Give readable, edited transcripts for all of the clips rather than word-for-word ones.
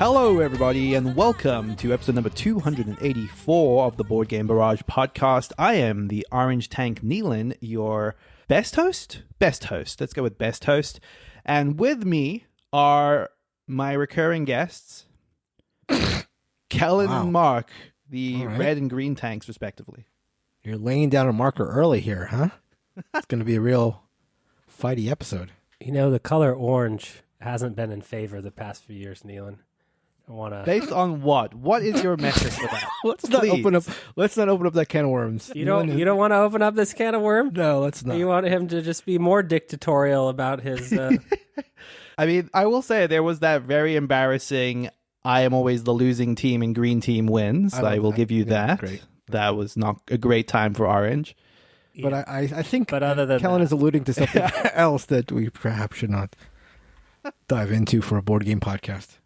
Hello, everybody, and welcome to episode number 284 of the Board Game Barrage podcast. I am the Orange Tank Nealon, your best host? Best host. Let's go with best host. And with me are my recurring guests, Kellen and Mark, the red and green tanks, respectively. You're laying down a marker early here, huh? It's going to be a real fighty episode. You know, the color orange hasn't been in favor the past few years, Nealon. Based on what? What is your message for that? Let's not open up that can of worms. You don't want to open up this can of worms? No, let's not. You want him to just be more dictatorial about his... I mean, I will say there was that very embarrassing I am always the losing team and green team wins. I will give you that. Great. That was not a great time for Orange. But I think other than Kellen is alluding to something else that we perhaps should not dive into for a board game podcast.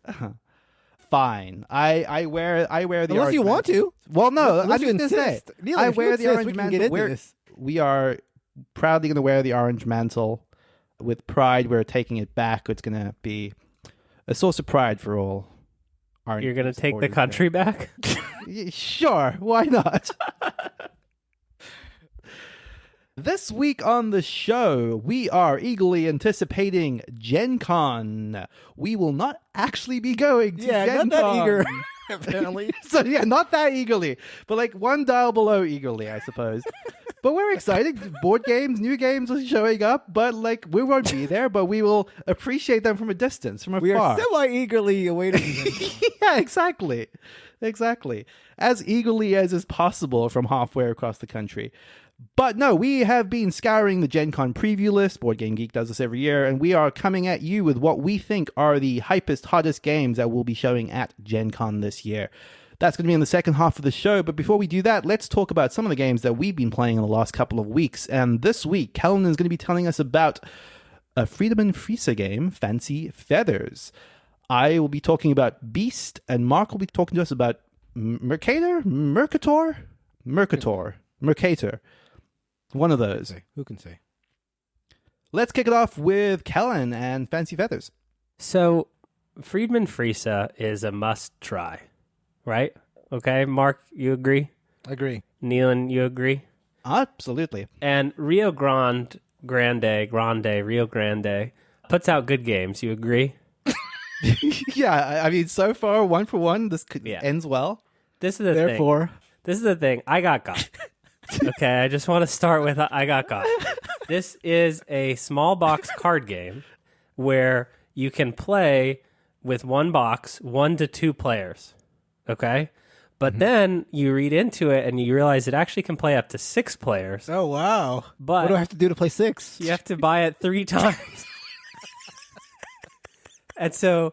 Fine. I wear the Unless orange you want to. Well, no, Unless I'm you just going to say. Neil, I if you wear the insist, orange we can mantle. get into this. We are proudly going to wear the orange mantle. With pride, we're taking it back. It's going to be a source of pride for all. You're going to take the country back? Sure. Why not? This week on the show, we are eagerly anticipating Gen Con. We will not actually be going to Gen Con. Not that eager, apparently. So, not that eagerly, but like one dial below eagerly, I suppose. But we're excited. Board games, new games are showing up, but like we won't be there, but we will appreciate them from a distance, from afar. We are semi-eagerly awaiting them. Yeah, exactly. As eagerly as is possible from halfway across the country. But no, we have been scouring the Gen Con preview list. Board Game Geek does this every year, and we are coming at you with what we think are the hypest, hottest games that will be showing at Gen Con this year. That's going to be in the second half of the show, but before we do that, let's talk about some of the games that we've been playing in the last couple of weeks. And this week, Kellen is going to be telling us about a Friedemann Friese game, Fancy Feathers. I will be talking about Beast, and Mark will be talking to us about Mercator? Mercator. One of those. Who can say? Let's kick it off with Kellen and Fancy Feathers. So, Friedemann Friese is a must-try, right? Okay, Mark, you agree? Agree. Nealon, you agree? Absolutely. And Rio Grande puts out good games. You agree? Yeah, I mean, so far, one for one, this ends well. This is the thing. I got got. Okay, I just want to start with I got got. This is a small box card game where you can play with one box, 1 to 2 players. Okay? But then you read into it and you realize it actually can play up to 6 players. Oh, wow. But what do I have to do to play 6? You have to buy it 3 times. And so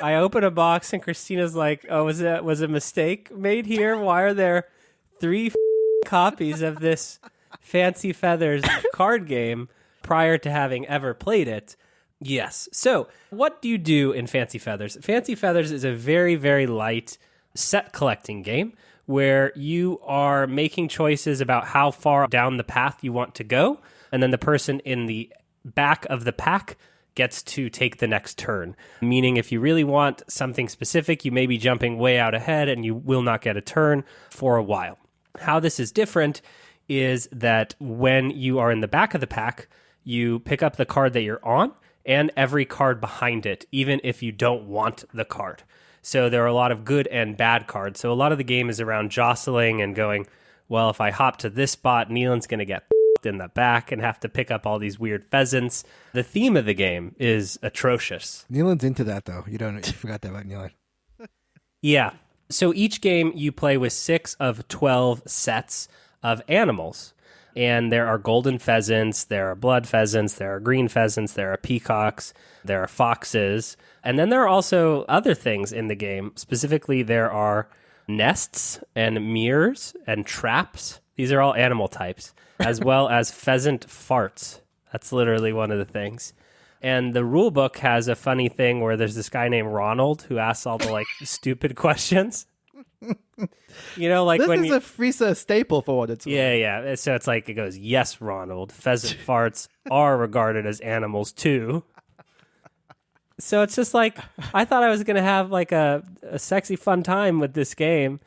I open a box and Christina's like, "Oh, was a mistake made here? Why are there 3 copies of this Fancy Feathers card game prior to having ever played it?" Yes. So what do you do in Fancy Feathers? Fancy Feathers is a very, very light set collecting game where you are making choices about how far down the path you want to go. And then the person in the back of the pack gets to take the next turn. Meaning if you really want something specific, you may be jumping way out ahead and you will not get a turn for a while. How this is different is that when you are in the back of the pack, you pick up the card that you're on and every card behind it, even if you don't want the card. So there are a lot of good and bad cards. So a lot of the game is around jostling and going, well, if I hop to this spot, Nealon's going to get in the back and have to pick up all these weird pheasants. The theme of the game is atrocious. Nealon's into that, though. You forgot that about Nealon. Yeah. So each game you play with 6 of 12 sets of animals. And there are golden pheasants, there are blood pheasants, there are green pheasants, there are peacocks, there are foxes. And then there are also other things in the game. Specifically, there are nests and mirrors and traps. These are all animal types, as well as pheasant farts. That's literally one of the things. And the rule book has a funny thing where there's this guy named Ronald who asks all the stupid questions. You know, like this when is a Friese staple for what it's worth. Yeah. So it's like it goes, yes, Ronald, pheasant farts are regarded as animals too. So it's just like, I thought I was going to have like a sexy fun time with this game.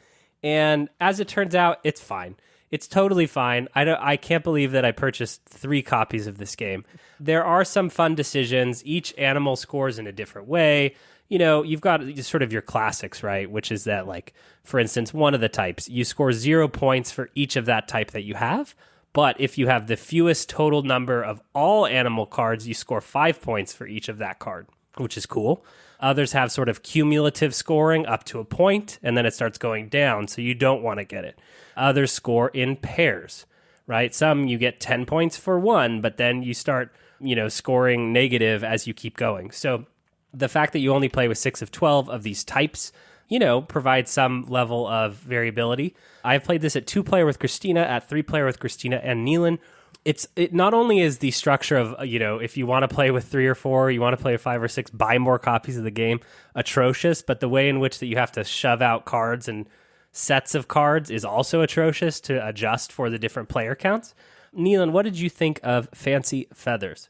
And as it turns out, it's fine. It's totally fine. I can't believe that I purchased 3 copies of this game. There are some fun decisions. Each animal scores in a different way. You know, you've got sort of your classics, right? Which is that, like, for instance, one of the types, you score 0 points for each of that type that you have. But if you have the fewest total number of all animal cards, you score 5 points for each of that card, which is cool. Others have sort of cumulative scoring up to a point, and then it starts going down, so you don't want to get it. Others score in pairs, right? Some you get 10 points for one, but then you start, scoring negative as you keep going. So the fact that you only play with 6 of 12 of these types, provides some level of variability. I've played this at 2-player with Christina, at 3-player with Christina and Neelan. It not only is the structure of, if you want to play with 3 or 4, you want to play with 5 or 6, buy more copies of the game, atrocious, but the way in which that you have to shove out cards and sets of cards is also atrocious to adjust for the different player counts. Neelan, what did you think of Fancy Feathers?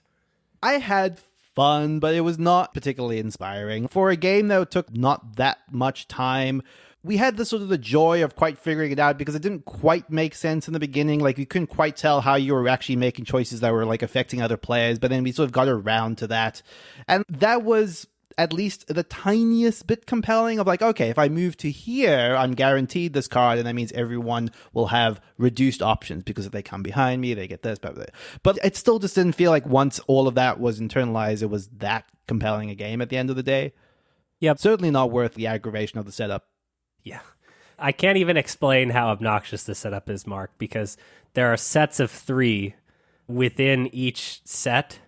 I had fun, but it was not particularly inspiring. For a game that took not that much time, we had the sort of the joy of quite figuring it out because it didn't quite make sense in the beginning. Like, you couldn't quite tell how you were actually making choices that were, like, affecting other players, but then we sort of got around to that. And that was at least the tiniest bit compelling of, like, okay, if I move to here, I'm guaranteed this card, and that means everyone will have reduced options because if they come behind me, they get this, blah, blah, blah. But it still just didn't feel like once all of that was internalized, it was that compelling a game at the end of the day. Yep. Certainly not worth the aggravation of the setup. Yeah. I can't even explain how obnoxious the setup is, Mark, because there are sets of 3 within each set.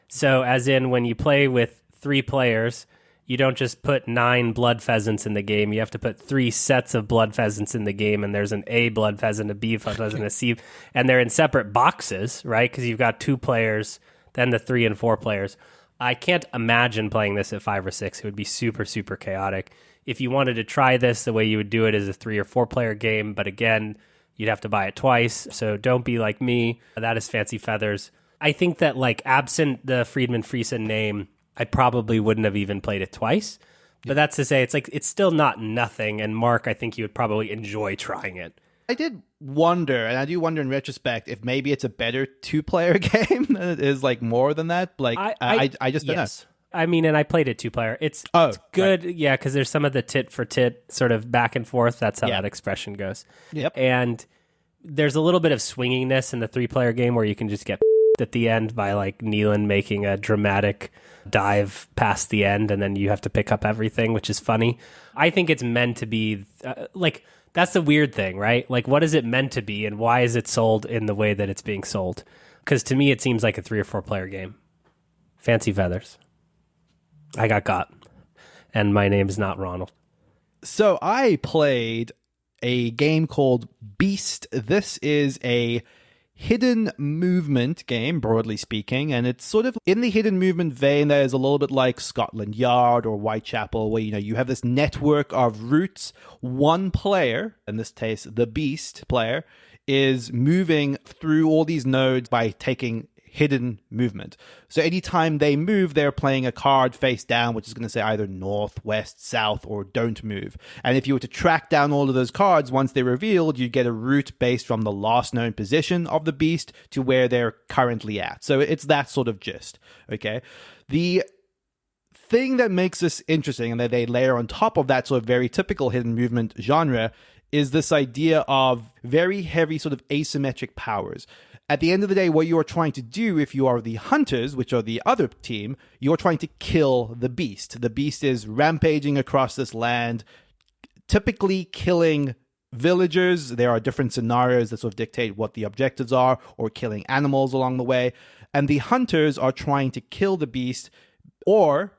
So as in when you play with 3 players, you don't just put 9 blood pheasants in the game. You have to put 3 sets of blood pheasants in the game, and there's an A blood pheasant, a B blood pheasant, a C, and they're in separate boxes, right? Because you've got 2 players, then the 3 and 4 players. I can't imagine playing this at 5 or 6. It would be super, super chaotic. If you wanted to try this, the way you would do it is a 3 or 4 player game, but again, you'd have to buy it twice. So don't be like me. That is Fancy Feathers. I think that, like, absent the Friedman Friesen name, I probably wouldn't have even played it twice. But that's to say, it's still not nothing. And Mark, I think you would probably enjoy trying it. I did wonder, and I do wonder in retrospect, if maybe it's a better 2-player game than it is, like, more than that. Like, I just don't know. I mean, and I played it 2-player. It's good, right. Yeah, because there's some of the tit for tit sort of back and forth. That's how that expression goes. Yep. And there's a little bit of swinginess in the 3-player game where you can just get at the end by, like, Neelan making a dramatic dive past the end, and then you have to pick up everything, which is funny. I think it's meant to be, that's the weird thing, right? Like, what is it meant to be, and why is it sold in the way that it's being sold? Because to me, it seems like a 3 or 4 player game. Fancy Feathers. I got, and my name is not Ronald. So I played a game called Beast. This is a hidden movement game, broadly speaking, and it's sort of in the hidden movement vein that is a little bit like Scotland Yard or Whitechapel, where, you have this network of routes. One player, in this case, the Beast player, is moving through all these nodes by taking hidden movement. So anytime they move, they're playing a card face down, which is going to say either north, west, south, or don't move. And if you were to track down all of those cards, once they're revealed, you'd get a route based from the last known position of the beast to where they're currently at. So it's that sort of gist, okay? The thing that makes this interesting, and that they layer on top of that sort of very typical hidden movement genre, is this idea of very heavy sort of asymmetric powers. At the end of the day, what you are trying to do, if you are the hunters, which are the other team, you're trying to kill the beast. The beast is rampaging across this land, typically killing villagers. There are different scenarios that sort of dictate what the objectives are, or killing animals along the way. And the hunters are trying to kill the beast or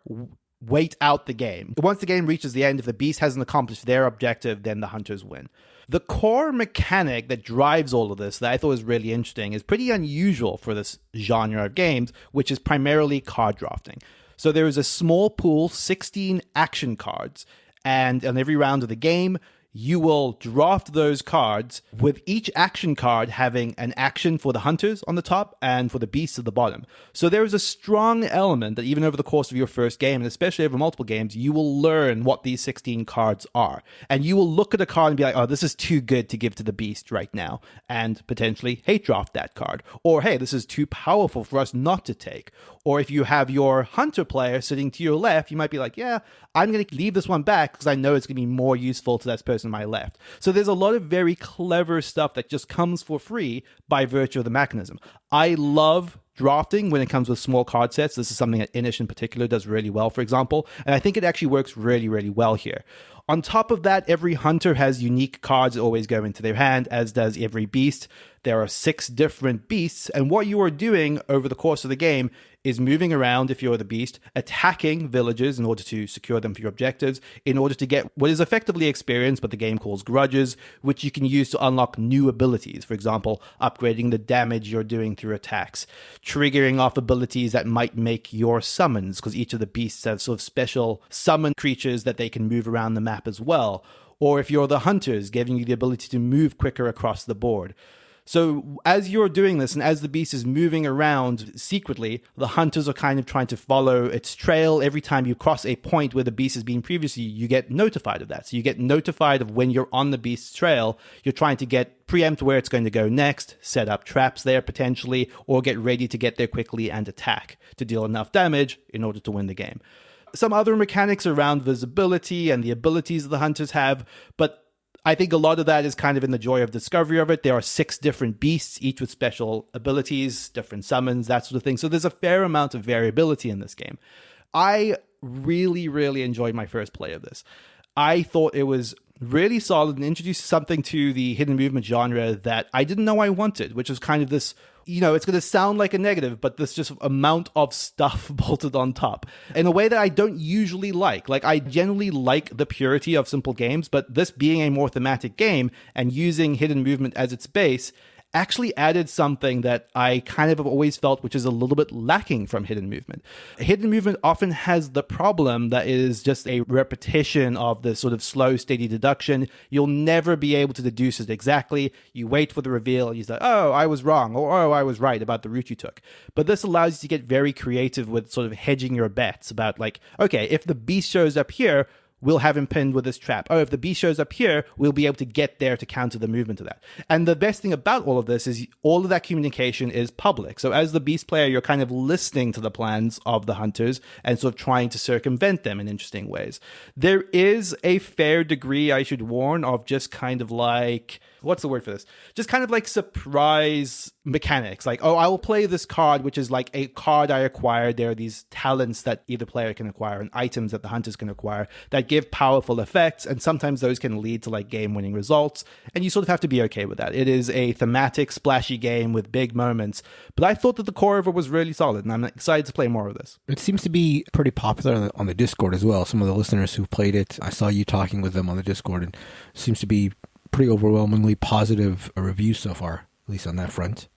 wait out the game. Once the game reaches the end, if the beast hasn't accomplished their objective, then the hunters win. The core mechanic that drives all of this, that I thought was really interesting, is pretty unusual for this genre of games, which is primarily card drafting. So there is a small pool, 16 action cards, and on every round of the game, you will draft those cards with each action card having an action for the hunters on the top and for the beasts at the bottom. So there is a strong element that even over the course of your first game, and especially over multiple games, you will learn what these 16 cards are. And you will look at a card and be like, oh, this is too good to give to the beast right now, and potentially hate draft that card. Or, hey, this is too powerful for us not to take. Or if you have your hunter player sitting to your left, you might be like, yeah, I'm going to leave this one back because I know it's going to be more useful to that person on my left. So there's a lot of very clever stuff that just comes for free by virtue of the mechanism. I love drafting when it comes with small card sets. This is something that Inish in particular does really well, for example. And I think it actually works really, really well here. On top of that, every hunter has unique cards that always go into their hand, as does every beast. There are 6 different beasts, and what you are doing over the course of the game is moving around, if you're the beast, attacking villages in order to secure them for your objectives, in order to get what is effectively experience, but the game calls grudges, which you can use to unlock new abilities. For example, upgrading the damage you're doing through attacks, triggering off abilities that might make your summons, because each of the beasts have sort of special summon creatures that they can move around the map as well. Or if you're the hunters, giving you the ability to move quicker across the board. So as you're doing this, and as the beast is moving around secretly, the hunters are kind of trying to follow its trail. Every time you cross a point where the beast has been previously, you get notified of that. So you get notified of when you're on the beast's trail. You're trying to preempt where it's going to go next, set up traps there potentially, or get ready to get there quickly and attack to deal enough damage in order to win the game. Some other mechanics around visibility and the abilities the hunters have, but I think a lot of that is kind of in the joy of discovery of it. There are 6 different beasts, each with special abilities, different summons, that sort of thing. So there's a fair amount of variability in this game. I really, really enjoyed my first play of this. I thought it was really solid and introduced something to the hidden movement genre that I didn't know I wanted, which was kind of this, it's going to sound like a negative, but this just amount of stuff bolted on top in a way that I don't usually like. Like, I generally like the purity of simple games, but this being a more thematic game and using hidden movement as its base actually added something that I kind of have always felt, which is a little bit lacking from hidden movement. Hidden movement often has the problem that it is just a repetition of the sort of slow, steady deduction. You'll never be able to deduce it exactly. You wait for the reveal, and you say, oh, I was wrong, or oh, I was right about the route you took. But this allows you to get very creative with sort of hedging your bets about, like, okay, if the beast shows up here, we'll have him pinned with this trap. Oh, if the beast shows up here, we'll be able to get there to counter the movement of that. And the best thing about all of this is all of that communication is public. So as the beast player, you're kind of listening to the plans of the hunters and sort of trying to circumvent them in interesting ways. There is a fair degree, I should warn, of just kind of like, what's the word for this? Just kind of like surprise mechanics. Like, oh, I will play this card, which is like a card I acquired. There are these talents that either player can acquire and items that the hunters can acquire that give powerful effects. And sometimes those can lead to like game-winning results. And you sort of have to be okay with that. It is a thematic, splashy game with big moments. But I thought that the core of it was really solid, and I'm excited to play more of this. It seems to be pretty popular on the Discord as well. Some of the listeners who've played it, I saw you talking with them on the Discord, and it seems to be pretty overwhelmingly positive reviews so far, at least on that front.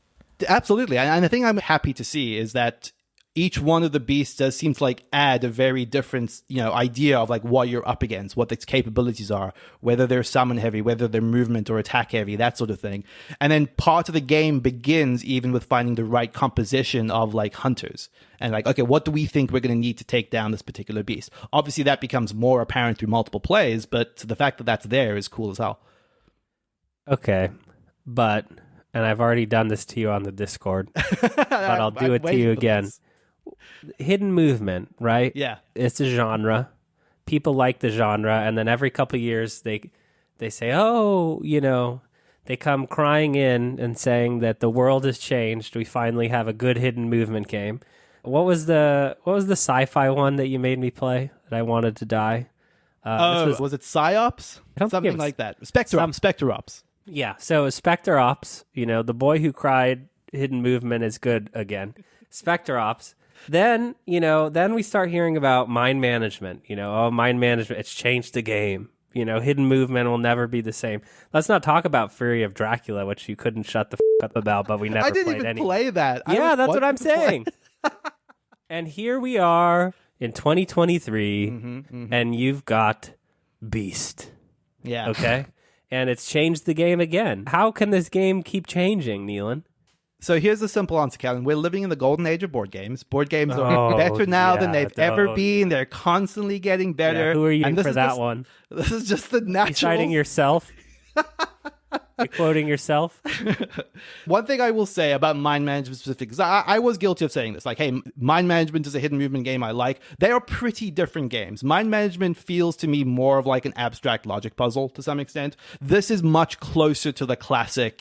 Absolutely. And the thing I'm happy to see is that each one of the beasts does seem to like add a very different, idea of like what you're up against, what its capabilities are, whether they're summon heavy, whether they're movement or attack heavy, that sort of thing. And then part of the game begins even with finding the right composition of like hunters. And like, okay, what do we think we're going to need to take down this particular beast? Obviously that becomes more apparent through multiple plays, but the fact that that's there is cool as hell. Okay, and I've already done this to you on the Discord, but I'll do it to you again. Hidden movement, right? Yeah. It's a genre. People like the genre, and then every couple of years they say, oh, they come crying in and saying that the world has changed. We finally have a good hidden movement game. What was the sci-fi one that you made me play that I wanted to die? Was it PsyOps? Something like that. Spectre Ops. Yeah, so Spectre Ops, the boy who cried, hidden movement is good again. Spectre Ops. Then we start hearing about mind management. Mind management, it's changed the game. Hidden movement will never be the same. Let's not talk about Fury of Dracula, which you couldn't shut the up about, but we never played anyway. I didn't even play that. Yeah, that's what I'm saying. And here we are in 2023, and you've got Beast. Yeah. Okay. And it's changed the game again. How can this game keep changing, Neelan? So here's the simple answer, Calvin. We're living in the golden age of board games. Board games are better now than they've ever been. They're constantly getting better. Yeah, who are you for that one? This is just the natural... You citing yourself? You're quoting yourself? One thing I will say about mind management specific, because I was guilty of saying this, like, hey, mind management is a hidden movement game I like. They are pretty different games. Mind management feels to me more of like an abstract logic puzzle to some extent. This is much closer to the classic,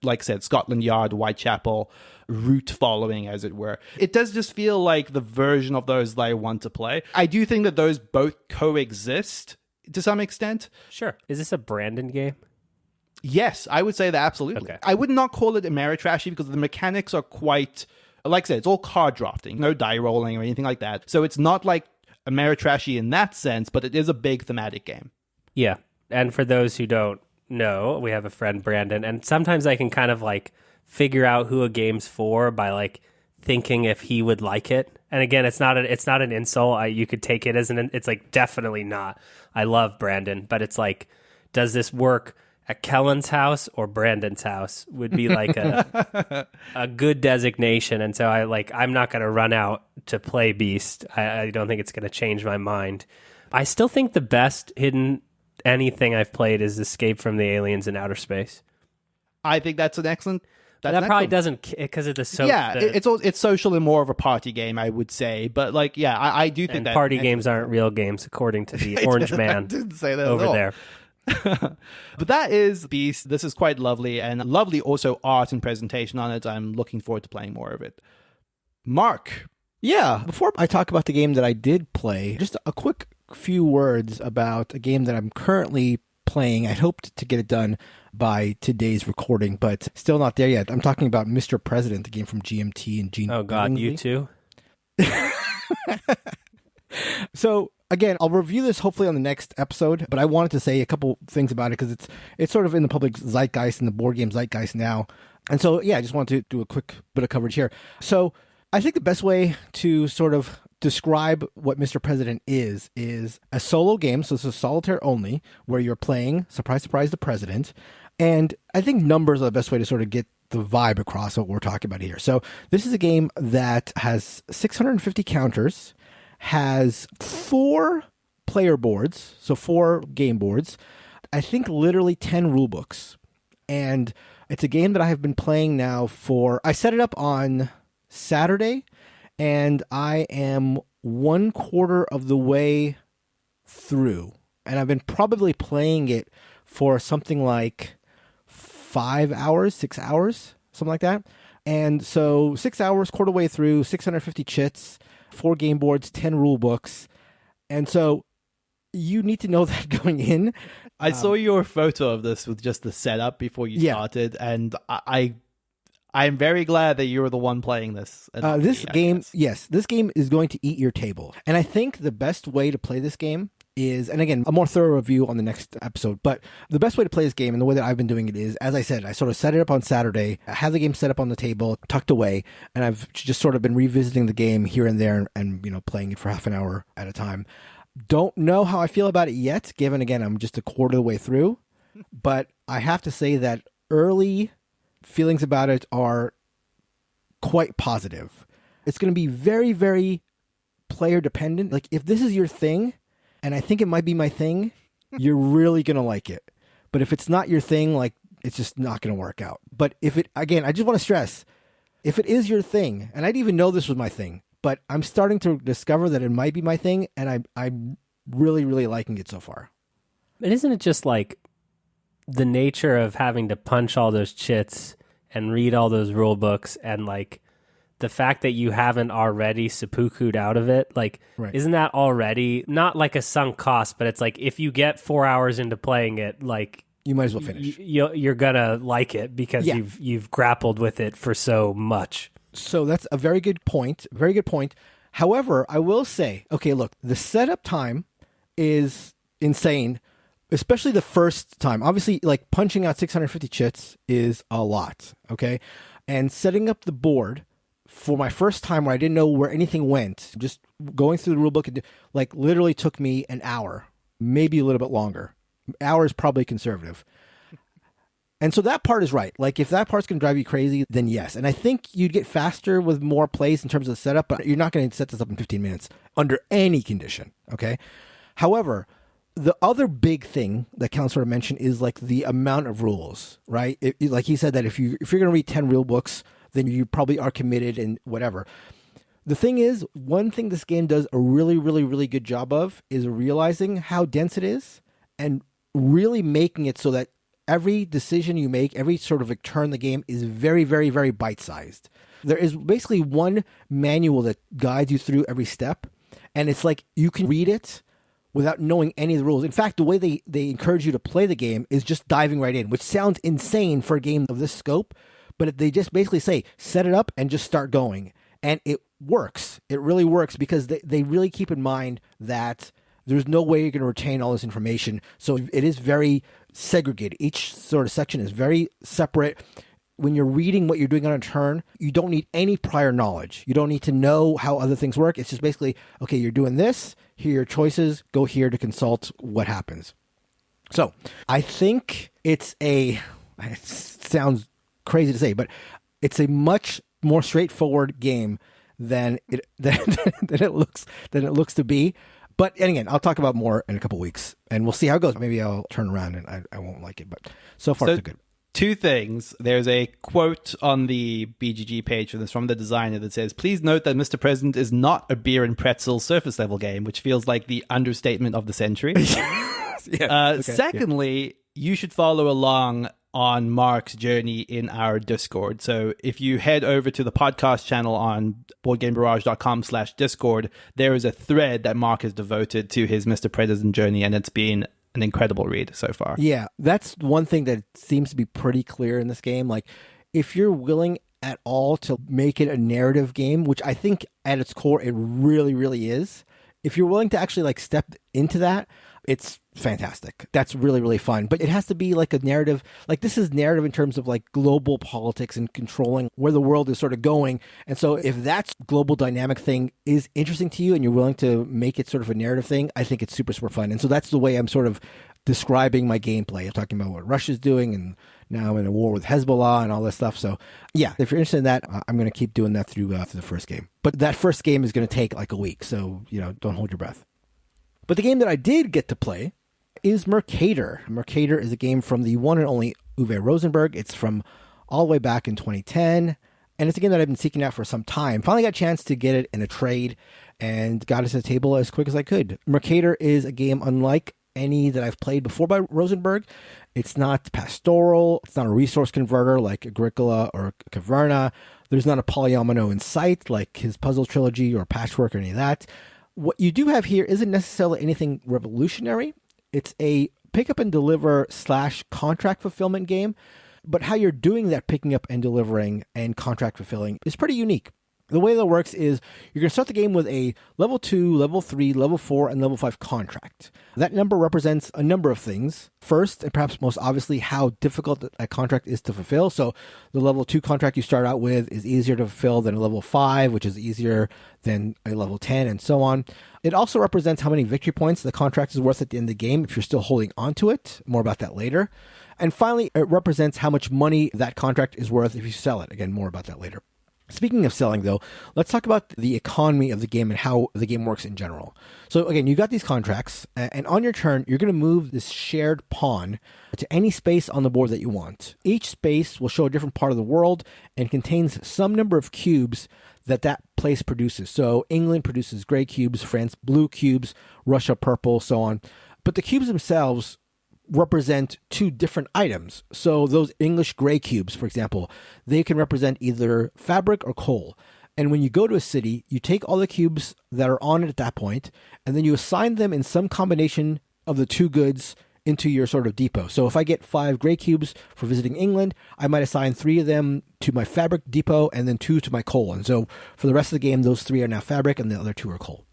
like I said, Scotland Yard, Whitechapel, route following, as it were. It does just feel like the version of those that I want to play. I do think that those both coexist to some extent. Sure. Is this a Brandon game? Yes, I would say that absolutely. Okay. I would not call it Ameritrashy because the mechanics are quite, like I said, it's all card drafting, no die rolling or anything like that. So it's not like Ameritrashy in that sense, but it is a big thematic game. Yeah. And for those who don't know, we have a friend, Brandon, and sometimes I can kind of like figure out who a game's for by like thinking if he would like it. And again, it's not an insult. You could take it as it's like definitely not. I love Brandon, but it's like, does this work at Kellen's house or Brandon's house would be like a good designation. And so I'm not going to run out to play Beast. I don't think it's going to change my mind. I still think the best hidden anything I've played is Escape from the Aliens in Outer Space. I think that's an excellent... That probably doesn't, because of the... it's social and more of a party game, I would say. But I do think that... party games aren't real games, according to the Orange Man I didn't say that over at all. there. But that is Beast. This is quite lovely, and lovely also art and presentation on it. I'm looking forward to playing more of it. Mark. Yeah, before I talk about the game that I did play, just a quick few words about a game that I'm currently playing. I hoped to get it done by today's recording, but still not there yet. I'm talking about Mr. President, the game from GMT and Gene. Oh God, Billingsley. you too? So again, I'll review this hopefully on the next episode, but I wanted to say a couple things about it because it's sort of in the public zeitgeist and the board game zeitgeist now. And so, I just wanted to do a quick bit of coverage here. So I think the best way to sort of describe what Mr. President is a solo game. So this is solitaire only, where you're playing, surprise, surprise, the president. And I think numbers are the best way to sort of get the vibe across what we're talking about here. So this is a game that has 650 counters, has 4 player boards, so 4 game boards, I think literally 10 rule books. And it's a game that I have been playing now I set it up on Saturday, and I am 1/4 of the way through. And I've been probably playing it for something like 5 hours, 6 hours, something like that. And so 6 hours, quarter way through, 650 chits, 4 game boards, 10 rule books. And so you need to know that going in. I saw your photo of this with just the setup before you started, and I'm very glad that you were the one playing this. This game is going to eat your table. And I think the best way to play this game is, and again, a more thorough review on the next episode, but the best way to play this game and the way that I've been doing it is, as I said, I sort of set it up on Saturday, I have the game set up on the table, tucked away, and I've just sort of been revisiting the game here and there and playing it for half an hour at a time. Don't know how I feel about it yet, given, again, I'm just a quarter of the way through, but I have to say that early feelings about it are quite positive. It's going to be very, very player dependent. Like, if this is your thing, and I think it might be my thing, you're really going to like it. But if it's not your thing, it's just not going to work out. But again, I just want to stress, if it is your thing, and I didn't even know this was my thing, but I'm starting to discover that it might be my thing, and I'm really, really liking it so far. But isn't it just like the nature of having to punch all those chits and read all those rule books, and the fact that you haven't already seppuku'd out of it, right. Isn't that already not like a sunk cost, but it's like if you get 4 hours into playing it, you might as well finish. You're gonna like it because you've grappled with it for so much. So that's a very good point. Very good point. However, I will say, okay, look, the setup time is insane, especially the first time. Obviously, punching out 650 chits is a lot, okay? And setting up the board for my first time where I didn't know where anything went, just going through the rule book, literally took me an hour, maybe a little bit longer. Hour is probably conservative. And so that part is right. Like, if that part's going to drive you crazy, then yes. And I think you'd get faster with more plays in terms of the setup, but you're not going to set this up in 15 minutes under any condition, okay? However, the other big thing that Cal sort of mentioned is, like, the amount of rules, right? Like he said that if you're going to read 10 rule books, then you probably are committed and whatever. The thing is, one thing this game does a really, really, really good job of is realizing how dense it is and really making it so that every decision you make, every sort of turn in the game is very, very, very bite-sized. There is basically one manual that guides you through every step, and it's like you can read it without knowing any of the rules. In fact, the way they encourage you to play the game is just diving right in, which sounds insane for a game of this scope, but they just basically say, set it up and just start going. And it works. It really works because they really keep in mind that there's no way you're going to retain all this information. So it is very segregated. Each sort of section is very separate. When you're reading what you're doing on a turn, you don't need any prior knowledge. You don't need to know how other things work. It's just basically, okay, you're doing this. Here are your choices. Go here to consult what happens. So I think it sounds crazy to say, but it's a much more straightforward game than it looks to be. But and again, I'll talk about more in a couple weeks, and we'll see how it goes. Maybe I'll turn around and I won't like it, but so far so good. Two things. There's a quote on the BGG page from the designer that says, "Please note that Mr. President is not a beer and pretzel surface level game," which feels like the understatement of the century. Secondly, you should follow along on Mark's journey in our Discord. So if you head over to the podcast channel on boardgamebarrage.com/Discord, there is a thread that Mark has devoted to his Mr. President journey, and it's been an incredible read so far. Yeah, that's one thing that seems to be pretty clear in this game. Like, if you're willing at all to make it a narrative game, which I think at its core it really, really is, if you're willing to actually like step into that, it's fantastic. That's really, really fun. But it has to be like a narrative. Like, this is narrative in terms of like global politics and controlling where the world is sort of going. And so if that global dynamic thing is interesting to you and you're willing to make it sort of a narrative thing, I think it's super, super fun. And so that's the way I'm sort of describing my gameplay. I'm talking about what Russia's doing, and now I'm in a war with Hezbollah and all this stuff. So yeah, if you're interested in that, I'm going to keep doing that through the first game. But that first game is going to take like a week. So, don't hold your breath. But the game that I did get to play is Mercator. Mercator is a game from the one and only Uwe Rosenberg. It's from all the way back in 2010. And it's a game that I've been seeking out for some time. Finally got a chance to get it in a trade and got it to the table as quick as I could. Mercator is a game unlike any that I've played before by Rosenberg. It's not pastoral. It's not a resource converter like Agricola or Caverna. There's not a polyomino in sight like his puzzle trilogy or Patchwork or any of that. What you do have here isn't necessarily anything revolutionary. It's a pick up and deliver / contract fulfillment game, but how you're doing that picking up and delivering and contract fulfilling is pretty unique. The way that works is you're going to start the game with a level 2, level 3, level 4, and level 5 contract. That number represents a number of things. First, and perhaps most obviously, how difficult a contract is to fulfill. So the level 2 contract you start out with is easier to fulfill than a level 5, which is easier than a level 10, and so on. It also represents how many victory points the contract is worth at the end of the game if you're still holding onto it. More about that later. And finally, it represents how much money that contract is worth if you sell it. Again, more about that later. Speaking of selling, though, let's talk about the economy of the game and how the game works in general. So again, you got these contracts, and on your turn, you're going to move this shared pawn to any space on the board that you want. Each space will show a different part of the world and contains some number of cubes that place produces. So England produces gray cubes, France blue cubes, Russia purple, so on. But the cubes themselves represent two different items. So those English gray cubes, for example, they can represent either fabric or coal. And when you go to a city, you take all the cubes that are on it at that point, and then you assign them in some combination of the two goods into your sort of depot. So if I get 5 gray cubes for visiting England, I might assign 3 of them to my fabric depot and then 2 to my coal. And so for the rest of the game, those 3 are now fabric and the other 2 are coal.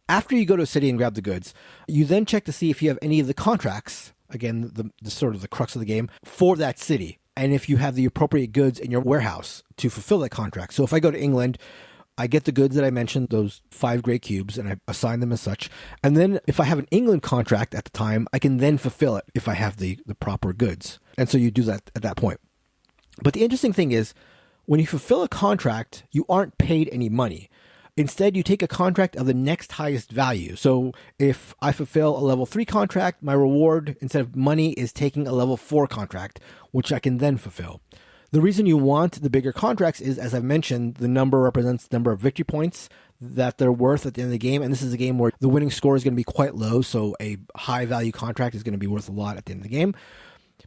After you go to a city and grab the goods, you then check to see if you have any of the contracts, again, the sort of the crux of the game, for that city. And if you have the appropriate goods in your warehouse to fulfill that contract. So if I go to England, I get the goods that I mentioned, those 5 gray cubes, and I assign them as such. And then if I have an England contract at the time, I can then fulfill it if I have the proper goods. And so you do that at that point. But the interesting thing is, when you fulfill a contract, you aren't paid any money. Instead, you take a contract of the next highest value. So if I fulfill a level 3 contract, my reward, instead of money, is taking a level 4 contract, which I can then fulfill. The reason you want the bigger contracts is, as I've mentioned, the number represents the number of victory points that they're worth at the end of the game. And this is a game where the winning score is going to be quite low. So a high value contract is going to be worth a lot at the end of the game.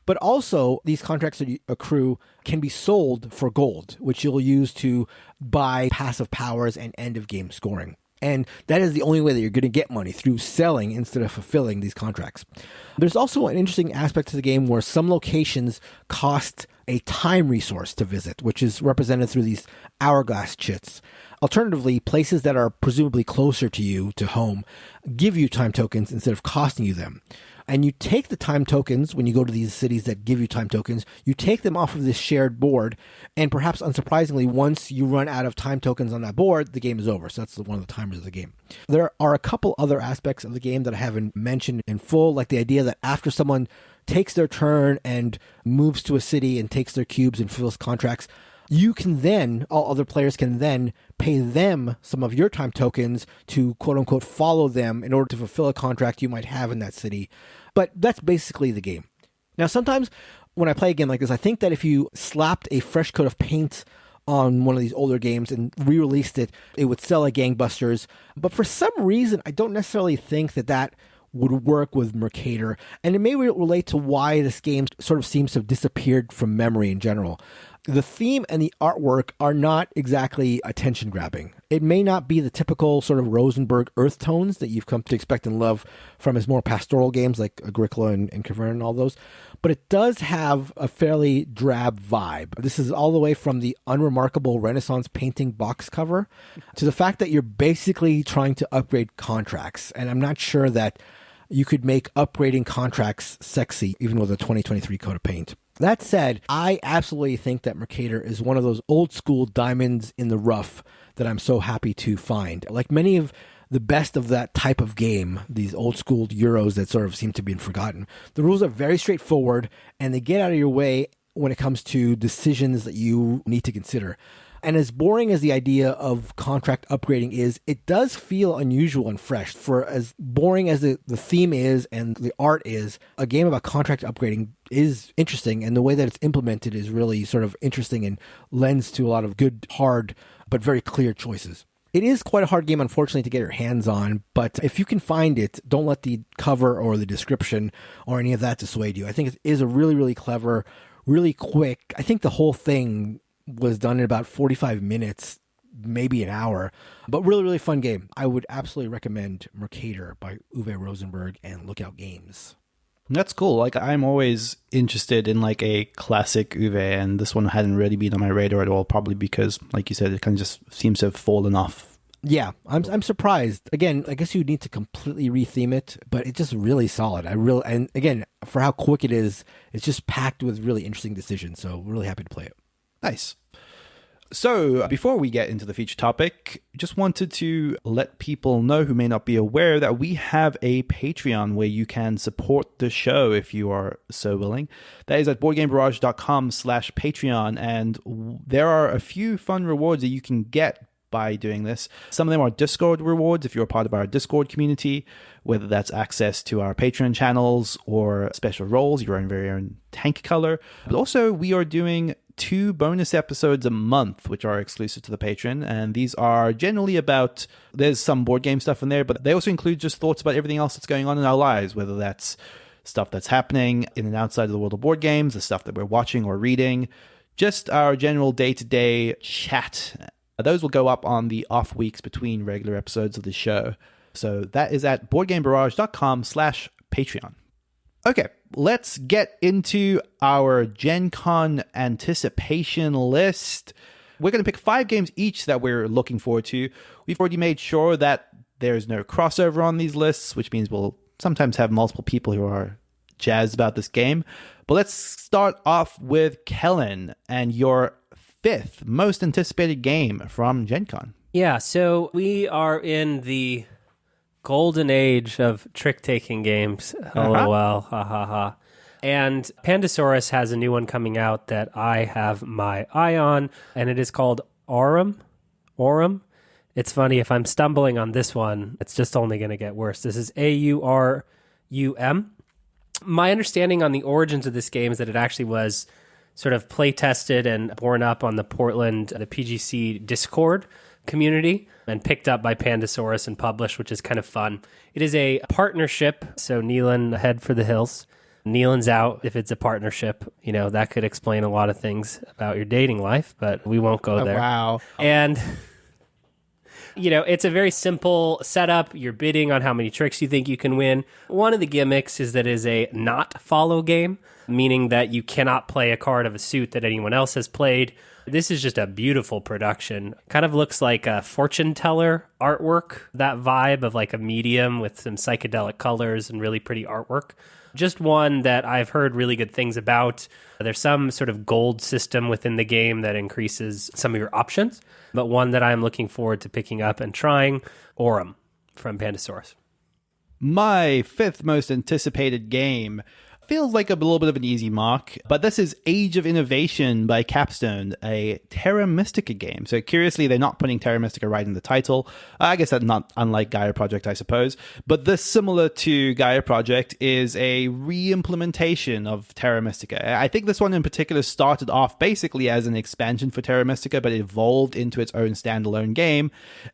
But also, these contracts that you accrue can be sold for gold, which you'll use to buy passive powers and end-of-game scoring. And that is the only way that you're going to get money, through selling instead of fulfilling these contracts. There's also an interesting aspect to the game where some locations cost a time resource to visit, which is represented through these hourglass chits. Alternatively, places that are presumably closer to you, to home, give you time tokens instead of costing you them. And you take the time tokens when you go to these cities that give you time tokens, you take them off of this shared board, and perhaps unsurprisingly, once you run out of time tokens on that board, the game is over. So that's one of the timers of the game. There are a couple other aspects of the game that I haven't mentioned in full, like the idea that after someone takes their turn and moves to a city and takes their cubes and fulfills contracts, you can then, all other players can then pay them some of your time tokens to quote unquote follow them in order to fulfill a contract you might have in that city. But that's basically the game. Now, sometimes when I play a game like this, I think that if you slapped a fresh coat of paint on one of these older games and re-released it, it would sell like gangbusters. But for some reason, I don't necessarily think that would work with Mercator. And it may relate to why this game sort of seems to have disappeared from memory in general. The theme and the artwork are not exactly attention-grabbing. It may not be the typical sort of Rosenberg earth tones that you've come to expect and love from his more pastoral games like Agricola and Cavern and all those, but it does have a fairly drab vibe. This is all the way from the unremarkable Renaissance painting box cover to the fact that you're basically trying to upgrade contracts, and I'm not sure that you could make upgrading contracts sexy even with a 2023 coat of paint. That said, I absolutely think that Mercator is one of those old school diamonds in the rough that I'm so happy to find. Like many of the best of that type of game, these old school Euros that sort of seem to be forgotten, the rules are very straightforward and they get out of your way when it comes to decisions that you need to consider. And as boring as the idea of contract upgrading is, it does feel unusual and fresh. For as boring as the theme is and the art is, a game about contract upgrading is interesting. And the way that it's implemented is really sort of interesting and lends to a lot of good, hard, but very clear choices. It is quite a hard game, unfortunately, to get your hands on. But if you can find it, don't let the cover or the description or any of that dissuade you. I think it is a really, really clever, really quick. I think the whole thing was done in about 45 minutes, maybe an hour, but really, really fun game. I would absolutely recommend Mercator by Uwe Rosenberg and Lookout Games. That's cool. Like, I'm always interested in like a classic Uwe, and this one hadn't really been on my radar at all, probably because, like you said, it kind of just seems to have fallen off. Yeah, I'm surprised. Again, I guess you need to completely retheme it, but it's just really solid. And again, for how quick it is, it's just packed with really interesting decisions. So really happy to play it. Nice. So before we get into the feature topic, just wanted to let people know who may not be aware that we have a Patreon where you can support the show if you are so willing. That is at boardgamebarrage.com/Patreon. And there are a few fun rewards that you can get by doing this. Some of them are Discord rewards if you're a part of our Discord community, whether that's access to our Patreon channels or special roles, your own very own tank color. But also we are doing 2 bonus episodes a month, which are exclusive to the Patreon. And these are generally about, there's some board game stuff in there, but they also include just thoughts about everything else that's going on in our lives, whether that's stuff that's happening in and outside of the world of board games, the stuff that we're watching or reading, just our general day-to-day chat. Those will go up on the off weeks between regular episodes of the show. So that is at boardgamebarrage.com/Patreon. Okay, let's get into our Gen Con anticipation list. We're going to pick 5 games each that we're looking forward to. We've already made sure that there's no crossover on these lists, which means we'll sometimes have multiple people who are jazzed about this game. But let's start off with Kellen and your 5th most anticipated game from Gen Con. Yeah, so we are in the golden age of trick-taking games. LOL, ha ha ha. And Pandasaurus has a new one coming out that I have my eye on, and it is called Aurum. Aurum. It's funny, if I'm stumbling on this one, it's just only going to get worse. This is Aurum. My understanding on the origins of this game is that it actually was sort of play-tested and born up on the PGC Discord community and picked up by Pandasaurus and published, which is kind of fun. It is a partnership, so Neelan, head for the hills. Neelan's out if it's a partnership. You know, that could explain a lot of things about your dating life, but we won't go there. Wow. And, you know, it's a very simple setup. You're bidding on how many tricks you think you can win. One of the gimmicks is that it is a not follow game, meaning that you cannot play a card of a suit that anyone else has played. This is just a beautiful production. Kind of looks like a fortune teller artwork, that vibe of like a medium with some psychedelic colors and really pretty artwork. Just one that I've heard really good things about. There's some sort of gold system within the game that increases some of your options, but one that I'm looking forward to picking up and trying, Aurum from Pandasaurus. My fifth most anticipated game feels like a little bit of an easy mark, but this is Age of Innovation by Capstone, a Terra Mystica game. So curiously, they're not putting Terra Mystica right in the title. I guess that's not unlike Gaia Project, I suppose. But this, similar to Gaia Project, is a re-implementation of Terra Mystica. I think this one in particular started off basically as an expansion for Terra Mystica, but evolved into its own standalone game.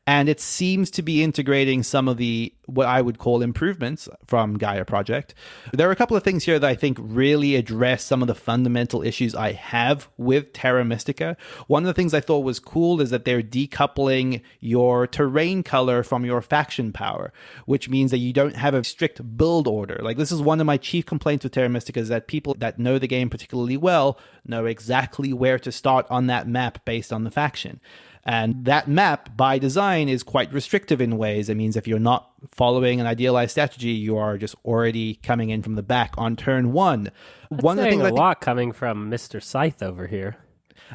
And it seems to be integrating some of the, what I would call, improvements from Gaia Project. There are a couple of things here that I think really address some of the fundamental issues I have with Terra Mystica. One of the things I thought was cool is that they're decoupling your terrain color from your faction power, which means that you don't have a strict build order. Like, this is one of my chief complaints with Terra Mystica, is that people that know the game particularly well know exactly where to start on that map based on the faction. And that map, by design, is quite restrictive in ways. It means if you're not following an idealized strategy, you are just already coming in from the back on turn one. That's one of the things a lot coming from Mr. Scythe over here.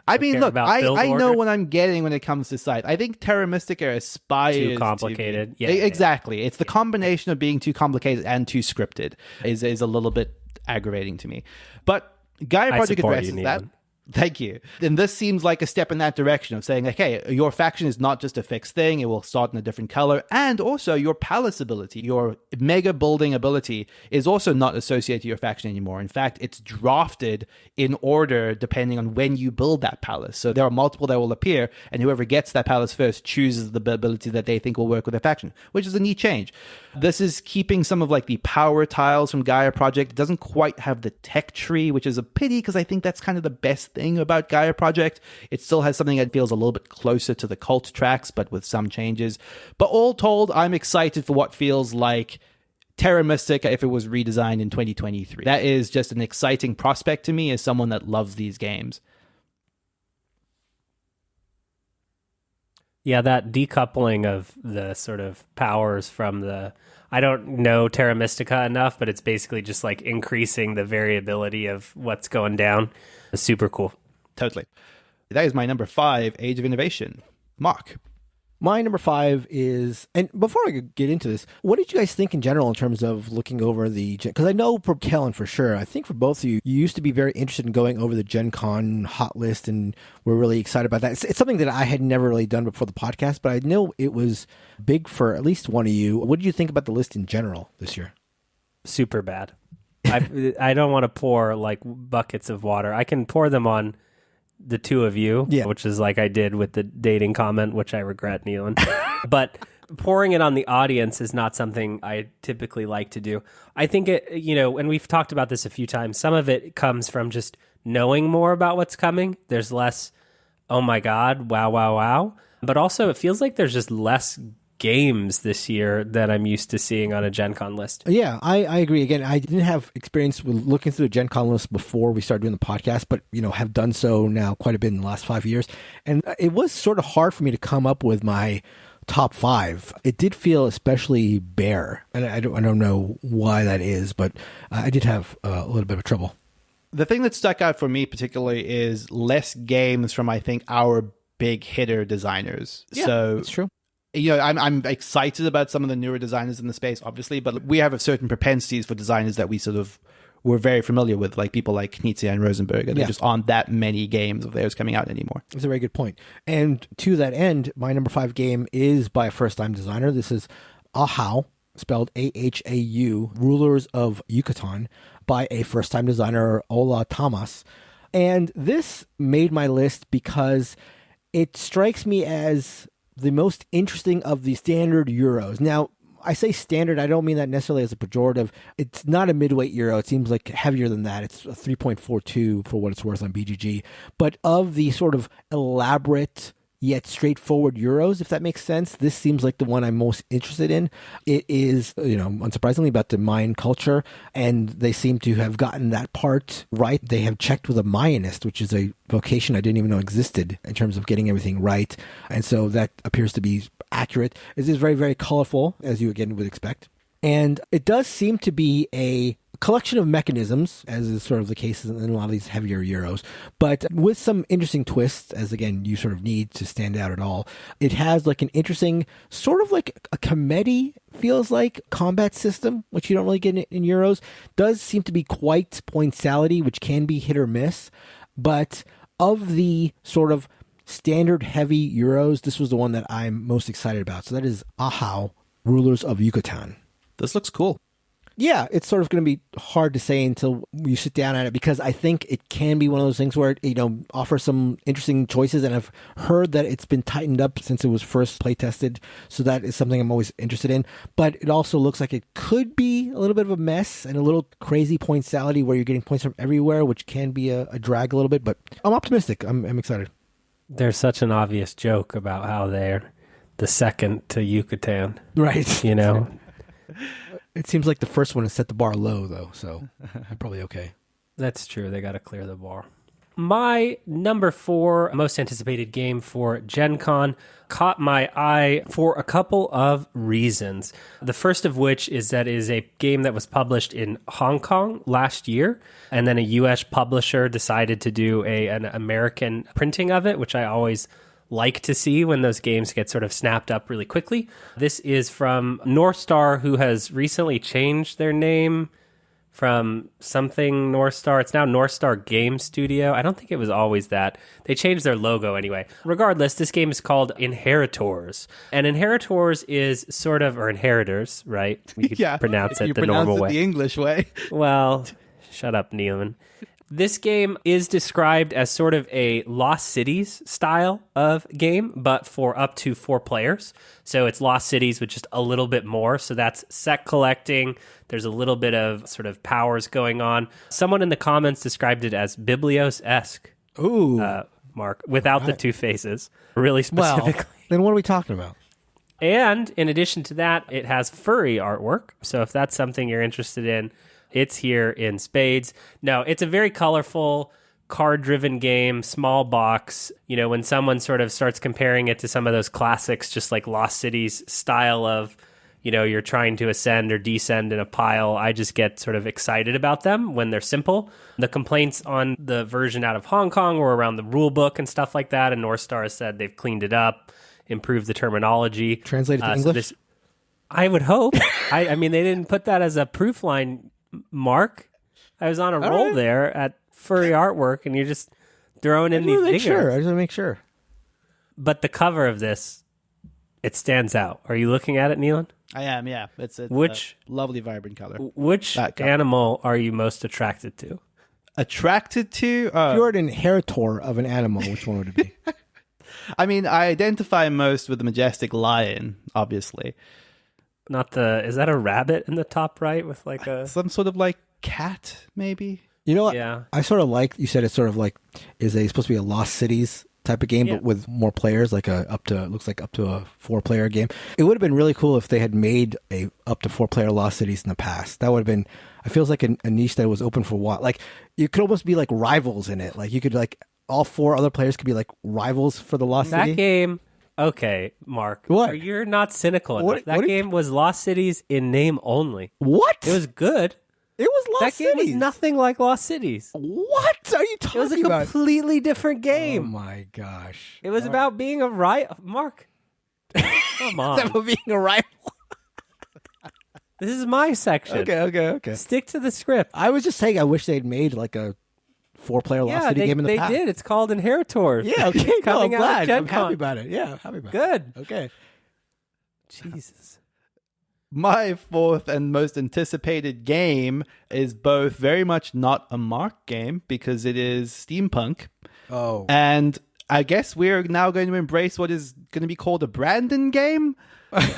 I mean, look, I order. know what I'm getting when it comes to Scythe. I think Terra Mystica aspires too complicated. To be, exactly. It's the combination of being too complicated and too scripted is a little bit aggravating to me. But Gaia Project addresses that. Thank you. And this seems like a step in that direction of saying, like, hey, your faction is not just a fixed thing. It will start in a different color. And also your palace ability, your mega building ability, is also not associated to your faction anymore. In fact, it's drafted in order depending on when you build that palace. So there are multiple that will appear, and whoever gets that palace first chooses the ability that they think will work with their faction, which is a neat change. This is keeping some of like the power tiles from Gaia Project. It doesn't quite have the tech tree, which is a pity because I think that's kind of the best thing about Gaia Project. It still has something that feels a little bit closer to the cult tracks, but with some changes. But all told, I'm excited for what feels like Terra Mystica if it was redesigned in 2023. That is just an exciting prospect to me as someone that loves these games. Yeah, that decoupling of the sort of powers from the... I don't know Terra Mystica enough, but it's basically just like increasing the variability of what's going down. It's super cool. Totally. That is my number 5, Age of Innovation. Mark. My number 5 is, and before I get into this, what did you guys think in general in terms of looking over the, because I know for Kellen for sure, I think for both of you, you used to be very interested in going over the Gen Con hot list and we're really excited about that. It's something that I had never really done before the podcast, but I know it was big for at least one of you. What did you think about the list in general this year? Super bad. I don't want to pour like buckets of water. I can pour them on the two of you, which is like I did with the dating comment, which I regret, Neelan. But pouring it on the audience is not something I typically like to do. I think it, and we've talked about this a few times, some of it comes from just knowing more about what's coming. There's less, oh my God, wow, wow, wow. But also it feels like there's just less games this year that I'm used to seeing on a Gen Con list. Yeah, I agree. Again, I didn't have experience with looking through a Gen Con list before we started doing the podcast, but, have done so now quite a bit in the last 5 years. And it was sort of hard for me to come up with my top 5. It did feel especially bare. And I don't know why that is, but I did have a little bit of trouble. The thing that stuck out for me particularly is less games from, I think, our big hitter designers. Yeah, so that's true. I'm excited about some of the newer designers in the space, obviously, but we have a certain propensities for designers that we sort of were very familiar with, like people like Knizia and Rosenberg, and there just aren't that many games of theirs coming out anymore. That's a very good point. And to that end, my number 5 game is by a first-time designer. This is Ahau, spelled Ahau, Rulers of Yucatán, by a first-time designer, Ola Tamas. And this made my list because it strikes me as the most interesting of the standard Euros. Now, I say standard, I don't mean that necessarily as a pejorative. It's not a midweight Euro. It seems like heavier than that. It's a 3.42 for what it's worth on BGG. But of the sort of elaborate yet straightforward Euros, if that makes sense, this seems like the one I'm most interested in. It is, unsurprisingly, about the Mayan culture, and they seem to have gotten that part right. They have checked with a Mayanist, which is a vocation I didn't even know existed in terms of getting everything right. And so that appears to be accurate. It is very, very colorful, as you again would expect. And it does seem to be a collection of mechanisms, as is sort of the case in a lot of these heavier Euros, but with some interesting twists, as again, you sort of need to stand out at all. It has like an interesting, sort of like a comedy, feels like, combat system, which you don't really get in Euros. Does seem to be quite pointility, which can be hit or miss, but of the sort of standard heavy Euros, this was the one that I'm most excited about. So that is Ahau, Rulers of Yucatán. This looks cool. Yeah, it's sort of going to be hard to say until you sit down at it, because I think it can be one of those things where it, offers some interesting choices, and I've heard that it's been tightened up since it was first play tested, so that is something I'm always interested in. But it also looks like it could be a little bit of a mess and a little crazy pointility where you're getting points from everywhere, which can be a drag a little bit, but I'm optimistic. I'm excited. There's such an obvious joke about how they're the second to Yucatan. Right. It seems like the first one has set the bar low, though, so I'm probably okay. That's true. They got to clear the bar. My number 4 most anticipated game for Gen Con caught my eye for a couple of reasons. The first of which is that it is a game that was published in Hong Kong last year, and then a US publisher decided to do an American printing of it, which I always like to see when those games get sort of snapped up really quickly. This is from North Star, who has recently changed their name from something North Star. It's now North Star Game Studio. I don't think it was always that. They changed their logo anyway. Regardless, this game is called Inheritors. And Inheritors is sort of, or Inheritors, right? You could pronounce it the normal way. The English way. Well, shut up, Neelan. This game is described as sort of a Lost Cities style of game, but for up to 4 players. So it's Lost Cities with just a little bit more. So that's set collecting. There's a little bit of sort of powers going on. Someone in the comments described it as Biblios-esque. Ooh. Mark, without the 2 faces, really specifically. Well, then what are we talking about? And in addition to that, it has furry artwork. So if that's something you're interested in, it's here in spades. No, it's a very colorful, card-driven game, small box. When someone sort of starts comparing it to some of those classics, just like Lost Cities style of, you're trying to ascend or descend in a pile, I just get sort of excited about them when they're simple. The complaints on the version out of Hong Kong were around the rule book and stuff like that, and North Star has said they've cleaned it up, improved the terminology. Translated to English? I would hope. I mean, they didn't put that as a proof line, Mark. I was on a roll there at furry artwork, and you're just throwing in these figures. I just want to make sure. But the cover of this, it stands out. Are you looking at it, Neelan? I am, yeah. It's a lovely, vibrant color. Which animal are you most attracted to? Attracted to? If you're an inheritor of an animal, which one would it be? I mean, I identify most with the majestic lion, obviously. Is that a rabbit in the top right with like a... Some sort of like cat, maybe? You know what? Yeah. I sort of like, you said it's sort of like, supposed to be a Lost Cities type of game, but with more players, like up to a 4-player game. It would have been really cool if they had made a up to 4-player Lost Cities in the past. That would have been, it feels like a niche that was open for what? Like, you could almost be like rivals in it. Like, you could like, all 4 other players could be like rivals for the Lost City. That game... Okay, Mark. What? You're not cynical enough. That game was Lost Cities in name only. What? It was good. It was Lost That game Cities. was nothing like Lost Cities. What are you It talking was a about? completely different Oh game. my gosh! It was about being a rival. Mark, come on. About being a rival. This is my section. Okay. Stick to the script. I was just saying, I wish they'd made like a 4-player Lost City game in the they past. did. It's called Inheritors. Yeah, okay. No, I'm Coming out of glad. Gen I'm happy Con. about it. Yeah, happy about Good. it. Okay. Jesus. My fourth and most anticipated game is both very much not a Mark game because it is steampunk. Oh. And I guess we're now going to embrace what is going to be called a Brandon game.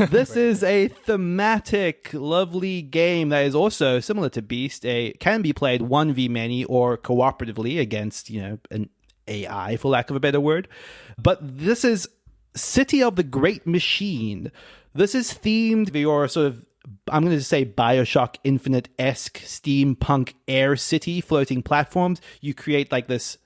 This is a thematic, lovely game that is also similar to Beast. Can be played 1v many or cooperatively against, an AI, for lack of a better word. But this is City of the Great Machine. This is themed for your sort of, I'm going to say Bioshock Infinite-esque steampunk air city floating platforms. You create like this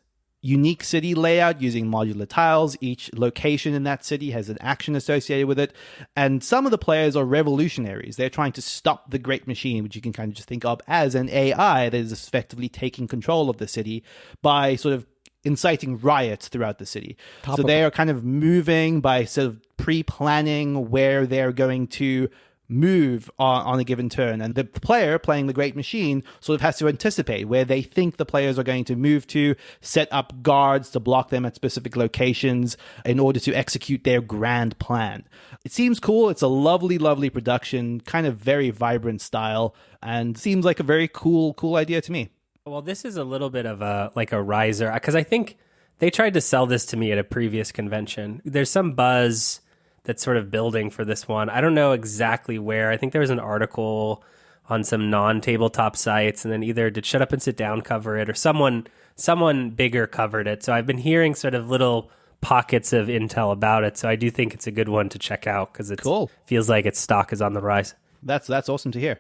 unique city layout using modular tiles. Each location in that city has an action associated with it. And some of the players are revolutionaries. They're trying to stop the Great Machine, which you can kind of just think of as an AI that is effectively taking control of the city by sort of inciting riots throughout the city. So they are kind of moving by sort of pre-planning where they're going to move on a given turn. And the player playing the Great Machine sort of has to anticipate where they think the players are going to move to, set up guards to block them at specific locations in order to execute their grand plan. It seems cool. It's a lovely, lovely production, kind of very vibrant style, and seems like a very cool idea to me. Well, this is a little bit of a riser, because I think they tried to sell this to me at a previous convention. There's some buzz that's sort of building for this one. I don't know exactly where. I think there was an article on some non-tabletop sites, and then either did Shut Up and Sit Down cover it, or someone bigger covered it. So I've been hearing sort of little pockets of intel about it. So I do think it's a good one to check out because it feels like its stock is on the rise. That's awesome to hear.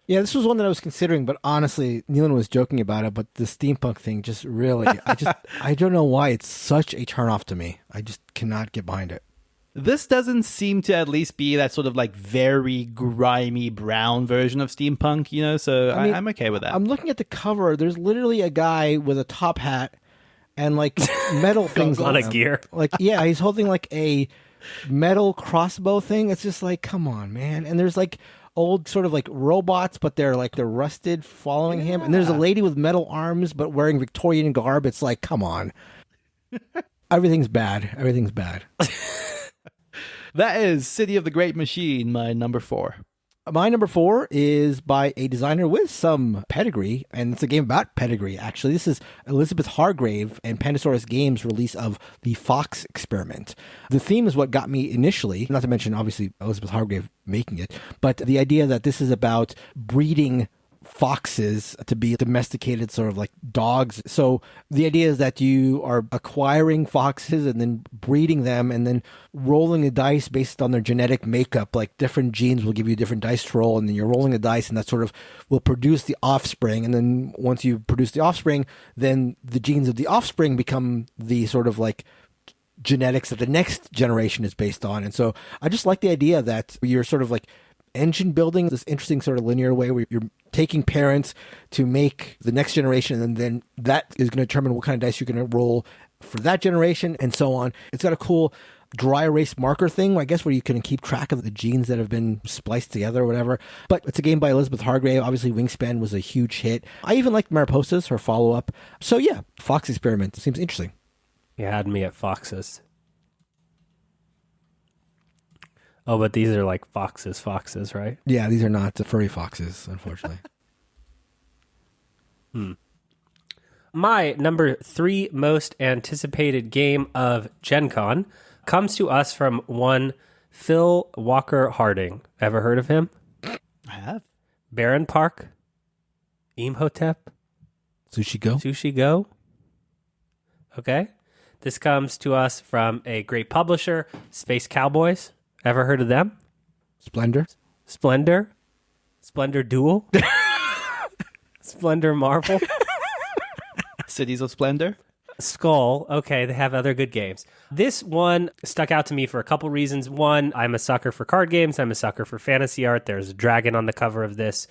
Yeah, this was one that I was considering, but honestly, Nealon was joking about it, but the steampunk thing just really, I don't know why it's such a turnoff to me. I just cannot get behind it. This doesn't seem to at least be that sort of like very grimy brown version of steampunk, so I mean, I'm okay with that. I'm looking at the cover. There's literally a guy with a top hat and like metal things on a gear. Like, yeah, he's holding like a metal crossbow thing. It's just like, come on, man. And there's like old sort of like robots, but they're rusted following him. And there's a lady with metal arms, but wearing Victorian garb. It's like, come on. Everything's bad. That is City of the Great Machine, my number 4. My number 4 is by a designer with some pedigree, and it's a game about pedigree, actually. This is Elizabeth Hargrave and Pandasaurus Games' release of The Fox Experiment. The theme is what got me initially, not to mention, obviously, Elizabeth Hargrave making it, but the idea that this is about breeding foxes to be domesticated sort of like dogs. So the idea is that you are acquiring foxes and then breeding them and then rolling the dice based on their genetic makeup. Like different genes will give you different dice to roll, and then you're rolling the dice and that sort of will produce the offspring. And then once you produce the offspring, then the genes of the offspring become the sort of like genetics that the next generation is based on. And so I just like the idea that you're sort of like engine building, this interesting sort of linear way where you're taking parents to make the next generation, and then that is going to determine what kind of dice you're going to roll for that generation and so on. It's got a cool dry erase marker thing, I guess, where you can keep track of the genes that have been spliced together or whatever. But it's a game by Elizabeth Hargrave. Obviously, Wingspan was a huge hit. I even liked Mariposas, her follow-up. So yeah, Fox Experiment seems interesting. You had me at foxes. Oh, but these are like foxes, right? Yeah, these are not furry foxes, unfortunately. My number 3 most anticipated game of Gen Con comes to us from one Phil Walker Harding. Ever heard of him? I have. Baron Park, Imhotep, Sushi Go. Okay. This comes to us from a great publisher, Space Cowboys. Ever heard of them? Splendor Duel, Splendor Marvel, Cities of Splendor, Skull. Okay, they have other good games. This one stuck out to me for a couple reasons. One, I'm a sucker for card games. I'm a sucker for fantasy art. There's a dragon on the cover of this.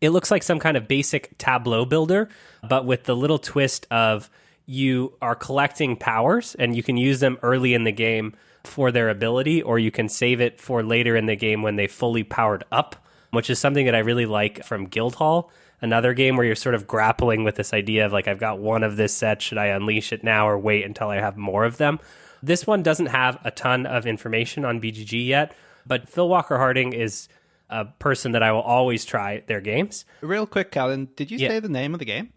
It looks like some kind of basic tableau builder, but with the little twist of you are collecting powers and you can use them early in the game for their ability, or you can save it for later in the game when they fully powered up, which is something that I really like from Guildhall, another game where you're sort of grappling with this idea of like, I've got one of this set, should I unleash it now or wait until I have more of them? This one doesn't have a ton of information on BGG yet, but Phil Walker Harding is a person that I will always try their games. Real quick, Callan, did you say the name of the game?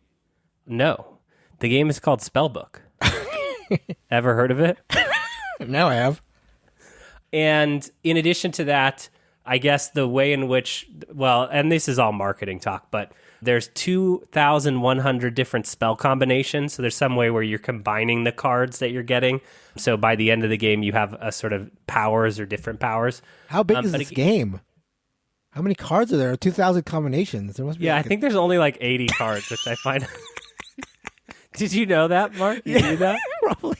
No. The game is called SpellBook. Ever heard of it? Now I have. And in addition to that, I guess the way in which, well, and this is all marketing talk, but there's 2,100 different spell combinations. So there's some way where you're combining the cards that you're getting. So by the end of the game, you have a sort of powers or different powers. How big is this game? How many cards are there? 2,000 combinations. There must be. Yeah, I think there's only like 80 cards, which I find. Did you know that, Mark? You knew that? Probably.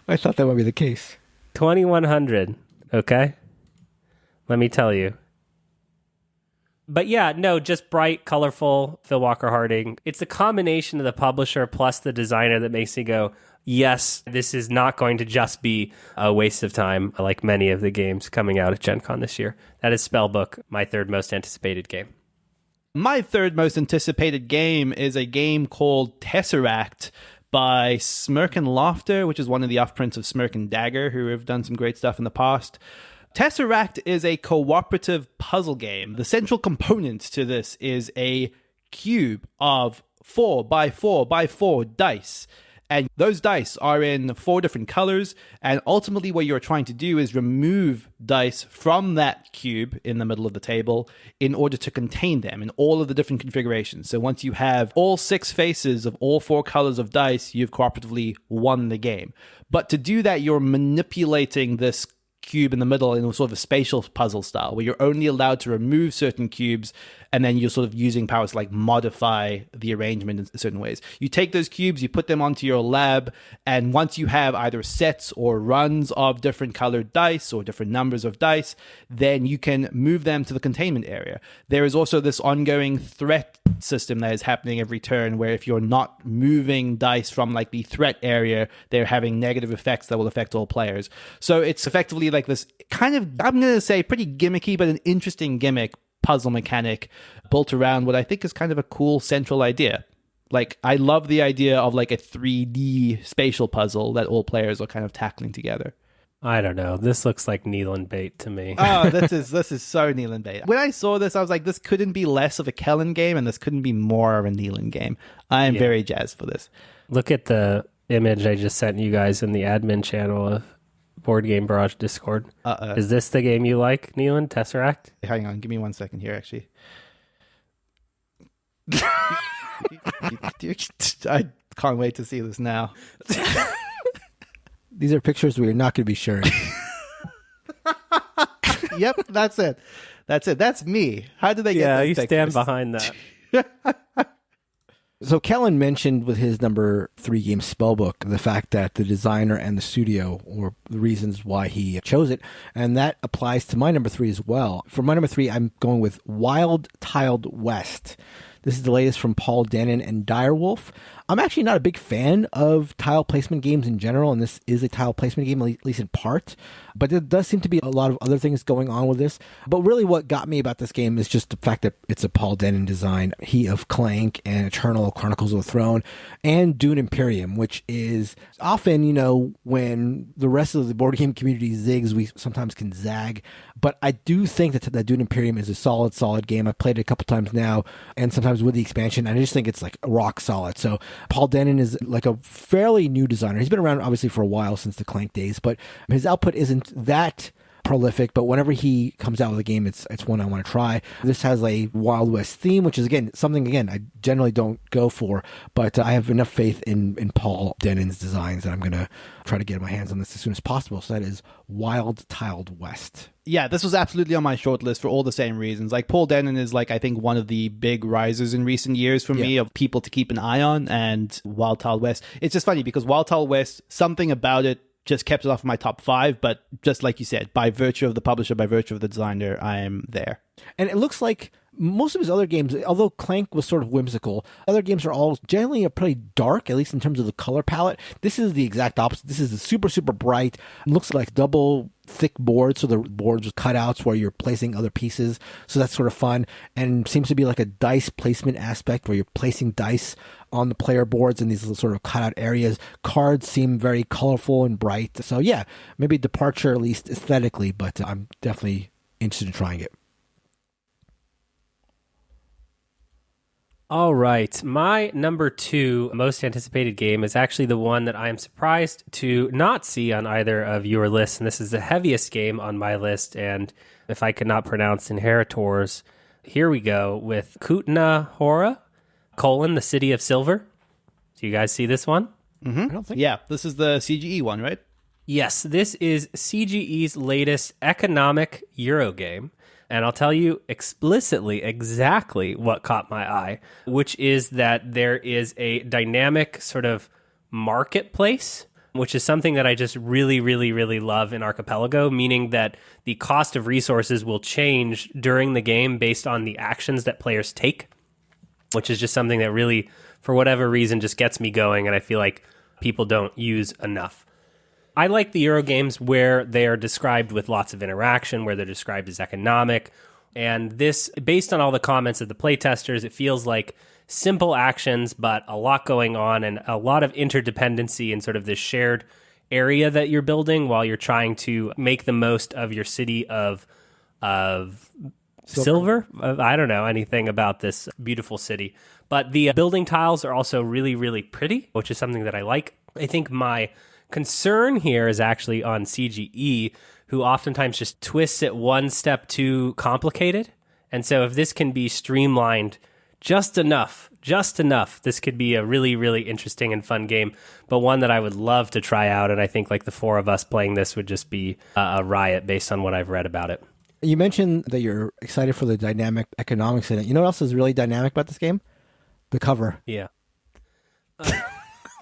I thought that would be the case. 2,100. Okay. Let me tell you. But yeah, no, just bright, colorful Phil Walker Harding. It's the combination of the publisher plus the designer that makes me go, yes, this is not going to just be a waste of time like many of the games coming out at Gen Con this year. That is SpellBook, my third most anticipated game. My third most anticipated game is a game called Tesseract by Smirk and Laughter, which is one of the offprints of Smirk and Dagger, who have done some great stuff in the past. Tesseract is a cooperative puzzle game. The central component to this is a cube of 4 by 4 by 4 dice. And those dice are in 4 different colors. And ultimately what you're trying to do is remove dice from that cube in the middle of the table in order to contain them in all of the different configurations. So once you have all 6 faces of all 4 colors of dice, you've cooperatively won the game. But to do that, you're manipulating this cube in the middle in a sort of a spatial puzzle style where you're only allowed to remove certain cubes, and then you're sort of using powers to like modify the arrangement in certain ways. You take those cubes, you put them onto your lab, and once you have either sets or runs of different colored dice or different numbers of dice, then you can move them to the containment area. There is also this ongoing threat system that is happening every turn where if you're not moving dice from like the threat area, they're having negative effects that will affect all players. So it's effectively like this kind of, I'm going to say pretty gimmicky, but an interesting gimmick puzzle mechanic built around what I think is kind of a cool central idea. Like, I love the idea of like a 3D spatial puzzle that all players are kind of tackling together. I don't know. This looks like Neelan bait to me. Oh, this is so Neelan bait. When I saw this, I was like, this couldn't be less of a Kellen game, and this couldn't be more of a Neelan game. I am very jazzed for this. Look at the image I just sent you guys in the admin channel of Board Game Barrage Discord. Is this the game you like, Neelan? Tesseract? Hang on, give me 1 second here, actually. I can't wait to see this now. These are pictures we are not going to be sharing. Yep, that's it. That's me. How did they get those you pictures? stand behind that. So Kellen mentioned with his number 3 game SpellBook the fact that the designer and the studio were the reasons why he chose it, and that applies to my number 3 as well. For my number 3, I'm going with Wild Tiled West. This is the latest from Paul Dennen and Direwolf. I'm actually not a big fan of tile placement games in general, and this is a tile placement game, at least in part. But there does seem to be a lot of other things going on with this. But really what got me about this game is just the fact that it's a Paul Dennen design, He of Clank and Eternal Chronicles of the Throne, and Dune Imperium, which is often, when the rest of the board game community zigs, we sometimes can zag. But I do think that Dune Imperium is a solid game. I've played it a couple times now, and sometimes with the expansion, and I just think it's like rock solid. So Paul Dennen is like a fairly new designer. He's been around obviously for a while, since the Clank days, but his output isn't that prolific, but whenever he comes out with a game, it's one I want to try. This has a Wild West theme, which is something I generally don't go for, but I have enough faith in Paul Dennen's designs that I'm going to try to get my hands on this as soon as possible. So that is Wild Tiled West. Yeah, this was absolutely on my short list for all the same reasons. Like, Paul Dennen is I think one of the big risers in recent years for me of people to keep an eye on, and Wild Tiled West. It's just funny because Wild Tiled West, something about it just kept it off my top 5, but just like you said, by virtue of the publisher, by virtue of the designer, I am there. And it looks like Most of his other games, although Clank was sort of whimsical, other games are all generally pretty dark, at least in terms of the color palette. This is the exact opposite. This is super, super bright. It looks like double thick boards, so the boards with cutouts where you're placing other pieces. So that's sort of fun, and seems to be like a dice placement aspect where you're placing dice on the player boards in these little sort of cutout areas. Cards seem very colorful and bright. So yeah, maybe a departure, at least aesthetically, but I'm definitely interested in trying it. All right. My number 2 most anticipated game is actually the one that I am surprised to not see on either of your lists. And this is the heaviest game on my list. And if I could not pronounce Inheritors, here we go with Kutná, Hora, the City of Silver. Do you guys see this one? Mm-hmm. I don't think. Yeah, this is the CGE one, right? Yes, this is CGE's latest economic Euro game. And I'll tell you explicitly exactly what caught my eye, which is that there is a dynamic sort of marketplace, which is something that I just really, really, really love in Archipelago, meaning that the cost of resources will change during the game based on the actions that players take, which is just something that really, for whatever reason, just gets me going, and I feel like people don't use enough. I like the Euro games where they are described with lots of interaction, where they're described as economic. And this, based on all the comments of the playtesters, it feels like simple actions, but a lot going on and a lot of interdependency in sort of this shared area that you're building while you're trying to make the most of your city of silver. I don't know anything about this beautiful city. But the building tiles are also really, really pretty, which is something that I like. I think my concern here is actually on CGE, who oftentimes just twists it one step too complicated. And so if this can be streamlined just enough, this could be a really, really interesting and fun game, but one that I would love to try out. And I think like the 4 of us playing this would just be a riot based on what I've read about it. You mentioned that you're excited for the dynamic economics in it. You know what else is really dynamic about this game? The cover. Yeah. Oh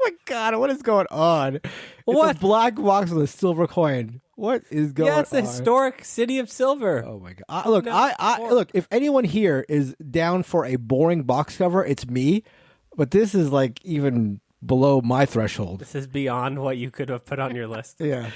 my God, what is going on? What? It's a black box with a silver coin. What is going on? Yeah, it's the historic City of Silver. Oh my God. Look, if anyone here is down for a boring box cover, it's me. But this is like even below my threshold. This is beyond what you could have put on your list. Yeah.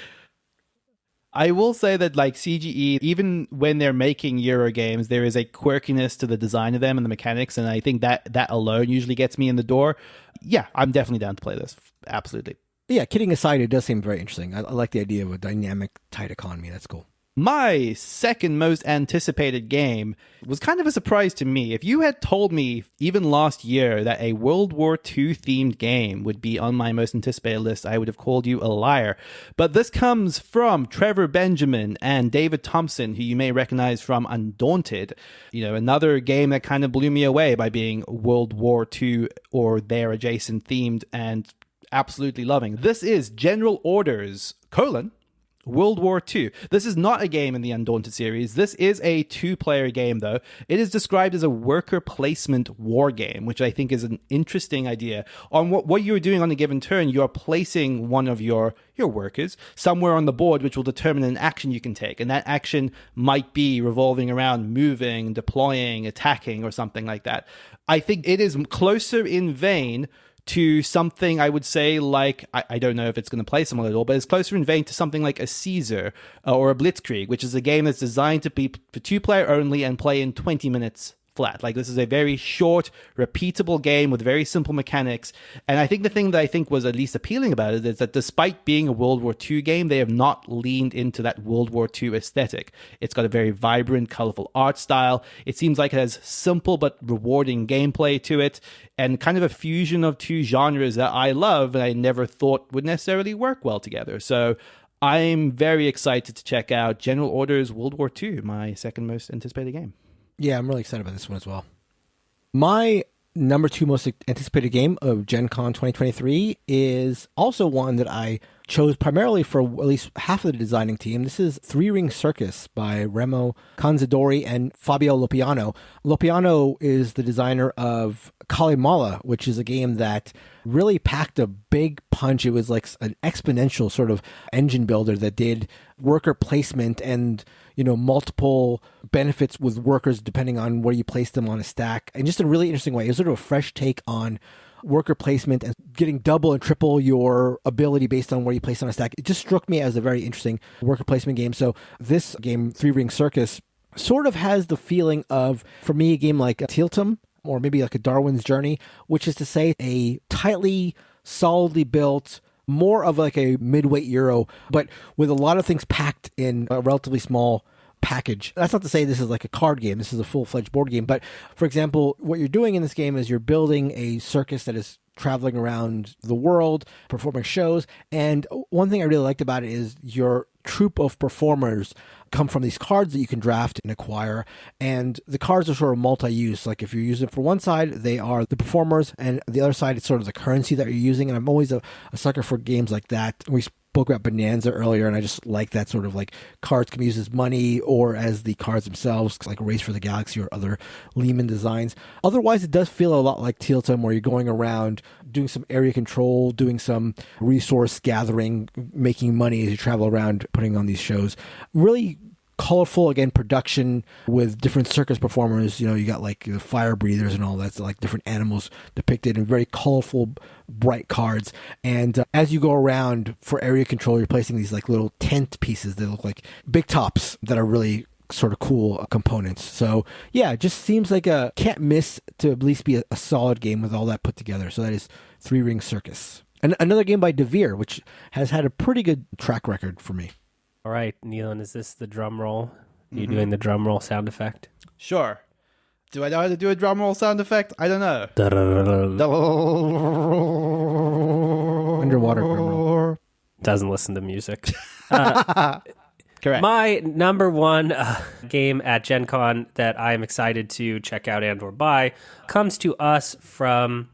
I will say that like CGE, even when they're making Euro games, there is a quirkiness to the design of them and the mechanics, and I think that alone usually gets me in the door. Yeah, I'm definitely down to play this. Absolutely. Yeah, kidding aside, it does seem very interesting. I like the idea of a dynamic, tight economy. That's cool. My second most anticipated game was kind of a surprise to me. If you had told me even last year that a World War II themed game would be on my most anticipated list, I would have called you a liar. But this comes from Trevor Benjamin and David Thompson, who you may recognize from Undaunted. You know, another game that kind of blew me away by being World War II or their adjacent themed and absolutely loving. This is General Orders, World War II. This is not a game in the Undaunted series. This is a 2-player game, though. It is described as a worker placement war game, which I think is an interesting idea. On what you're doing on a given turn, you're placing one of your workers somewhere on the board, which will determine an action you can take. And that action might be revolving around moving, deploying, attacking, or something like that. I think it is closer in vein to something I would say like, I don't know if it's going to play someone at all, but it's closer in vein to something like a Caesar or a Blitzkrieg, which is a game that's designed to be for 2-player only and play in 20 minutes flat. Like, this is a very short, repeatable game with very simple mechanics. And I think the thing that I think was at least appealing about it is that despite being a World War II game, they have not leaned into that World War II aesthetic. It's got a very vibrant, colorful art style. It seems like it has simple but rewarding gameplay to it, and kind of a fusion of 2 genres that I love and I never thought would necessarily work well together. So I'm very excited to check out General Orders World War II, my second most anticipated game. Yeah, I'm really excited about this one as well. My number 2 most anticipated game of Gen Con 2023 is also one that I chose primarily for at least half of the designing team. This is Three Ring Circus by Remo Canzadori and Fabio Lopiano. Lopiano is the designer of Kalimala, which is a game that really packed a big punch. It was like an exponential sort of engine builder that did worker placement and, multiple benefits with workers depending on where you place them on a stack. And just a really interesting way. It was sort of a fresh take on worker placement and getting double and triple your ability based on where you place on a stack. It just struck me as a very interesting worker placement game. So this game, Three Ring Circus, sort of has the feeling of, for me, a game like Tiltum or maybe like a Darwin's Journey, which is to say a tightly, solidly built, more of like a midweight Euro, but with a lot of things packed in a relatively small package. That's not to say this is like a card game. This is a full-fledged board game. But for example, what you're doing in this game is you're building a circus that is traveling around the world, performing shows. And one thing I really liked about it is your troupe of performers come from these cards that you can draft and acquire. And the cards are sort of multi-use. Like if you're using it for one side, they are the performers, and the other side, it's sort of the currency that you're using. And I'm always a sucker for games like that. We spoke about Bonanza earlier, and I just like that sort of like cards can be used as money or as the cards themselves, like Race for the Galaxy or other Lehman designs. Otherwise, it does feel a lot like Tiltum, where you're going around doing some area control, doing some resource gathering, making money as you travel around, putting on these shows. Really colorful, again, production with different circus performers. You got like the fire breathers and all that, so like different animals depicted in very colorful, bright cards. And as you go around for area control, you're placing these like little tent pieces that look like big tops that are really sort of cool components. So yeah, it just seems like a can't miss to at least be a solid game with all that put together. So that is Three Ring Circus. And another game by Devere, which has had a pretty good track record for me. All right, Nealon, is this the drum roll? Are you doing the drum roll sound effect? Sure. Do I know how to do a drum roll sound effect? I don't know. Underwater drum roll. Doesn't listen to music. Correct. My number one game at Gen Con that I'm excited to check out and or buy comes to us from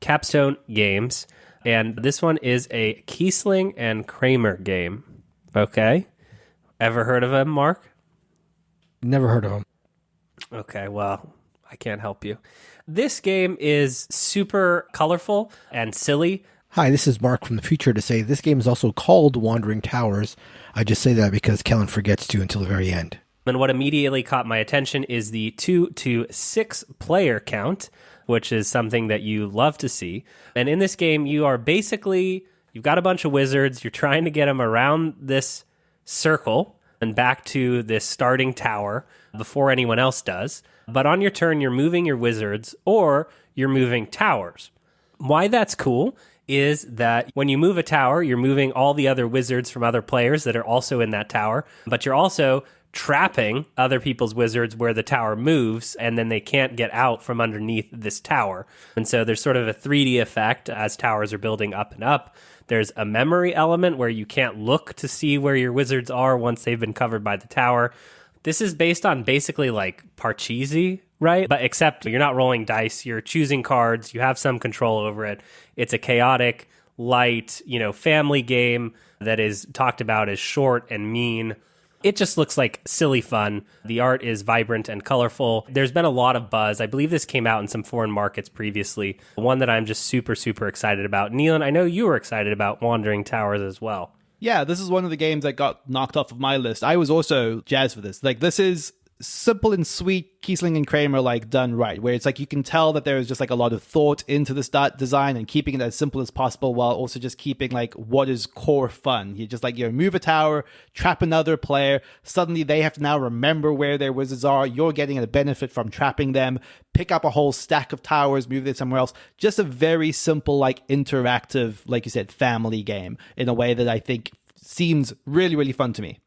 Capstone Games. And this one is a Kiesling and Kramer game. Okay. Ever heard of him, Mark? Never heard of him. Okay, well, I can't help you. This game is super colorful and silly. Hi, this is Mark from the future to say this game is also called Wandering Towers. I just say that because Kellen forgets to until the very end. And what immediately caught my attention is the 2 to 6 player count, which is something that you love to see. And in this game, you are basically... You've got a bunch of wizards. You're trying to get them around this circle and back to this starting tower before anyone else does. But on your turn, you're moving your wizards or you're moving towers. Why that's cool is that when you move a tower, you're moving all the other wizards from other players that are also in that tower, but you're also trapping other people's wizards where the tower moves, and then they can't get out from underneath this tower. And so there's sort of a 3D effect as towers are building up and up. There's a memory element where you can't look to see where your wizards are once they've been covered by the tower. This is based on basically like Parcheesi, right? But except you're not rolling dice, you're choosing cards, you have some control over it. It's a chaotic, light, family game that is talked about as short and mean. It just looks like silly fun. The art is vibrant and colorful. There's been a lot of buzz. I believe this came out in some foreign markets previously. One that I'm just super, super excited about. Nealon, I know you were excited about Wandering Towers as well. Yeah, this is one of the games that got knocked off of my list. I was also jazzed for this. Like, this is simple and sweet Kiesling and Kramer, like, done right, where it's like you can tell that there is just like a lot of thought into this design and keeping it as simple as possible while also just keeping like what is core fun. You just like, move a tower, trap another player, suddenly they have to now remember where their wizards are, you're getting a benefit from trapping them, pick up a whole stack of towers, move it somewhere else. Just a very simple, like, interactive, like you said, family game in a way that I think seems really, really fun to me.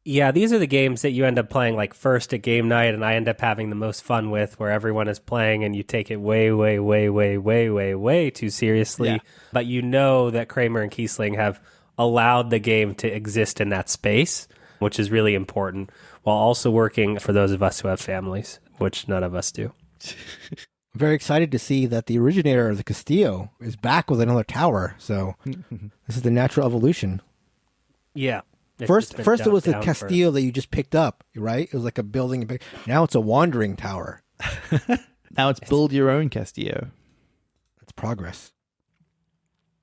Yeah, these are the games that you end up playing like first at game night, and I end up having the most fun with, where everyone is playing and you take it way, way, way, way, way, way, way too seriously. Yeah. But you know that Kramer and Kiesling have allowed the game to exist in that space, which is really important, while also working for those of us who have families, which none of us do. very excited to see that the originator of the Castillo is back with another tower. So this is the natural evolution. Yeah. First it was the Castillo that you just picked up, right? It was like a building. Now it's a wandering tower. Now it's build your own Castillo. That's progress.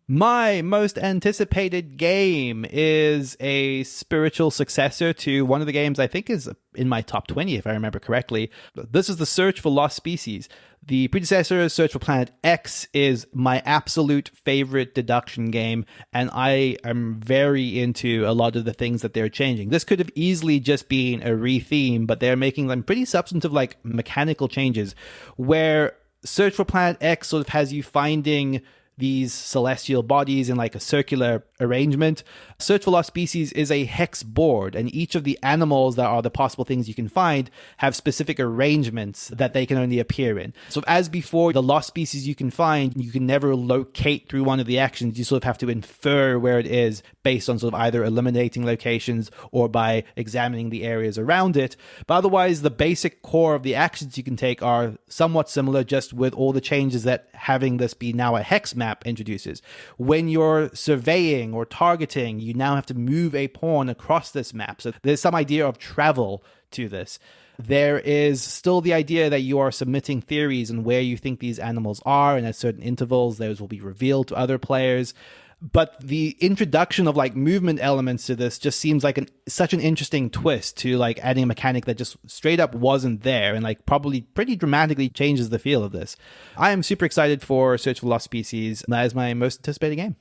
My most anticipated game is a spiritual successor to one of the games I think is in my top 20, if I remember correctly. This is The Search for Lost Species. The predecessor, Search for Planet X, is my absolute favorite deduction game, and I am very into a lot of the things that they're changing. This could have easily just been a re-theme, but they're making them pretty substantive, like mechanical changes, where Search for Planet X sort of has you finding these celestial bodies in like a circular arrangement. Search for Lost Species is a hex board, and each of the animals that are the possible things you can find have specific arrangements that they can only appear in. So as before, the lost species you can find, you can never locate through one of the actions. You sort of have to infer where it is based on sort of either eliminating locations or by examining the areas around it. But otherwise, the basic core of the actions you can take are somewhat similar, just with all the changes that having this be now a hex map introduces. When you're surveying or targeting, you now have to move a pawn across this map. So there's some idea of travel to this. There is still the idea that you are submitting theories on where you think these animals are, and at certain intervals, those will be revealed to other players. But the introduction of like movement elements to this just seems like such an interesting twist to like adding a mechanic that just straight up wasn't there, and like probably pretty dramatically changes the feel of this. I am super excited for Search for Lost Species. That is my most anticipated game.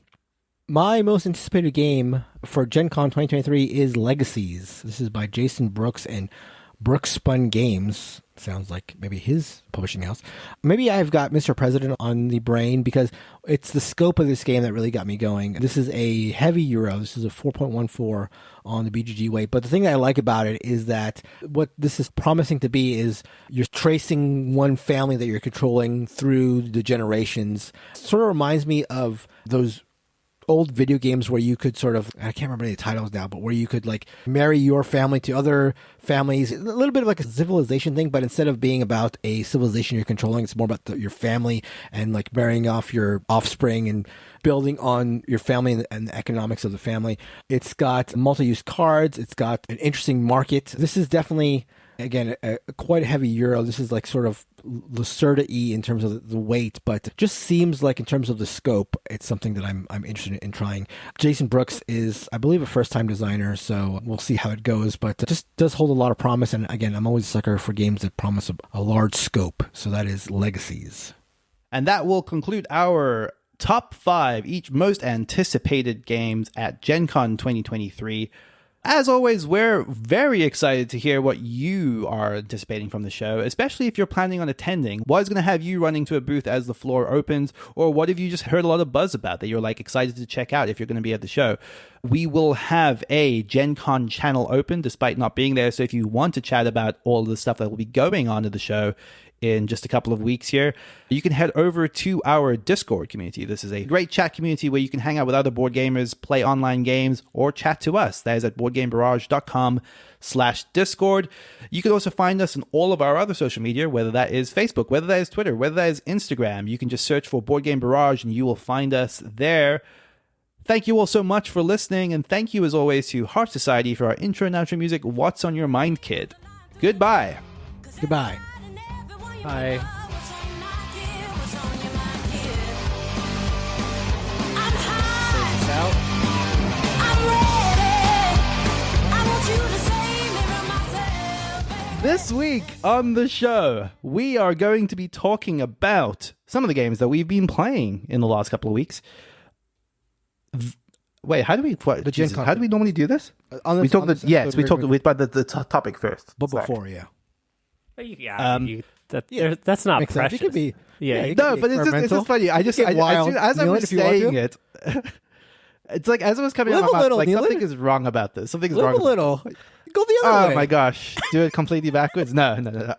My most anticipated game for Gen Con 2023 is Legacies. This is by Jason Brooks and Brookspun Games. Sounds like maybe his publishing house. Maybe I've got Mr. President on the brain because it's the scope of this game that really got me going. This is a heavy Euro. This is a 4.14 on the BGG weight. But the thing that I like about it is that what this is promising to be is you're tracing one family that you're controlling through the generations. Sort of reminds me of those old video games where you could sort of, I can't remember the titles now, but where you could like marry your family to other families, a little bit of like a civilization thing, but instead of being about a civilization you're controlling, it's more about your family and like marrying off your offspring and building on your family and the economics of the family. It's got multi-use cards. It's got an interesting market. This is definitely, again, quite a heavy Euro. This is like sort of Lacerda-y in terms of the weight, but it just seems like in terms of the scope, it's something that I'm interested in trying. Jason Brooks is, I believe, a first-time designer, so we'll see how it goes, but it just does hold a lot of promise. And again, I'm always a sucker for games that promise a large scope. So that is Legacies. And that will conclude our top 5 each most anticipated games at Gen Con 2023. As always, we're very excited to hear what you are anticipating from the show, especially if you're planning on attending. What is going to have you running to a booth as the floor opens, or what have you just heard a lot of buzz about that you're like excited to check out if you're going to be at the show? We will have a Gen Con channel open despite not being there, so if you want to chat about all of the stuff that will be going on at the show in just a couple of weeks here, you can head over to our Discord community. This is a great chat community where you can hang out with other board gamers, play online games, or chat to us. That is at boardgamebarrage.com/Discord. You can also find us on all of our other social media, whether that is Facebook, whether that is Twitter, whether that is Instagram. You can just search for Board Game Barrage and you will find us there. Thank you all so much for listening, and thank you as always to Heart Society for our intro and outro music, What's on Your Mind, Kid? Goodbye. Goodbye. Hi. This week on the show, we are going to be talking about some of the games that we've been playing in the last couple of weeks. Wait, how do we normally do this? We talk about the topic first. But before, yeah. That's not Makes precious. Sense. It could be, no, but it's just funny. As I was saying it, it's like as it was coming out of my mouth, like something is wrong about this. Something is wrong. Live a little. Go the other way. Oh my gosh. Do it completely backwards? No.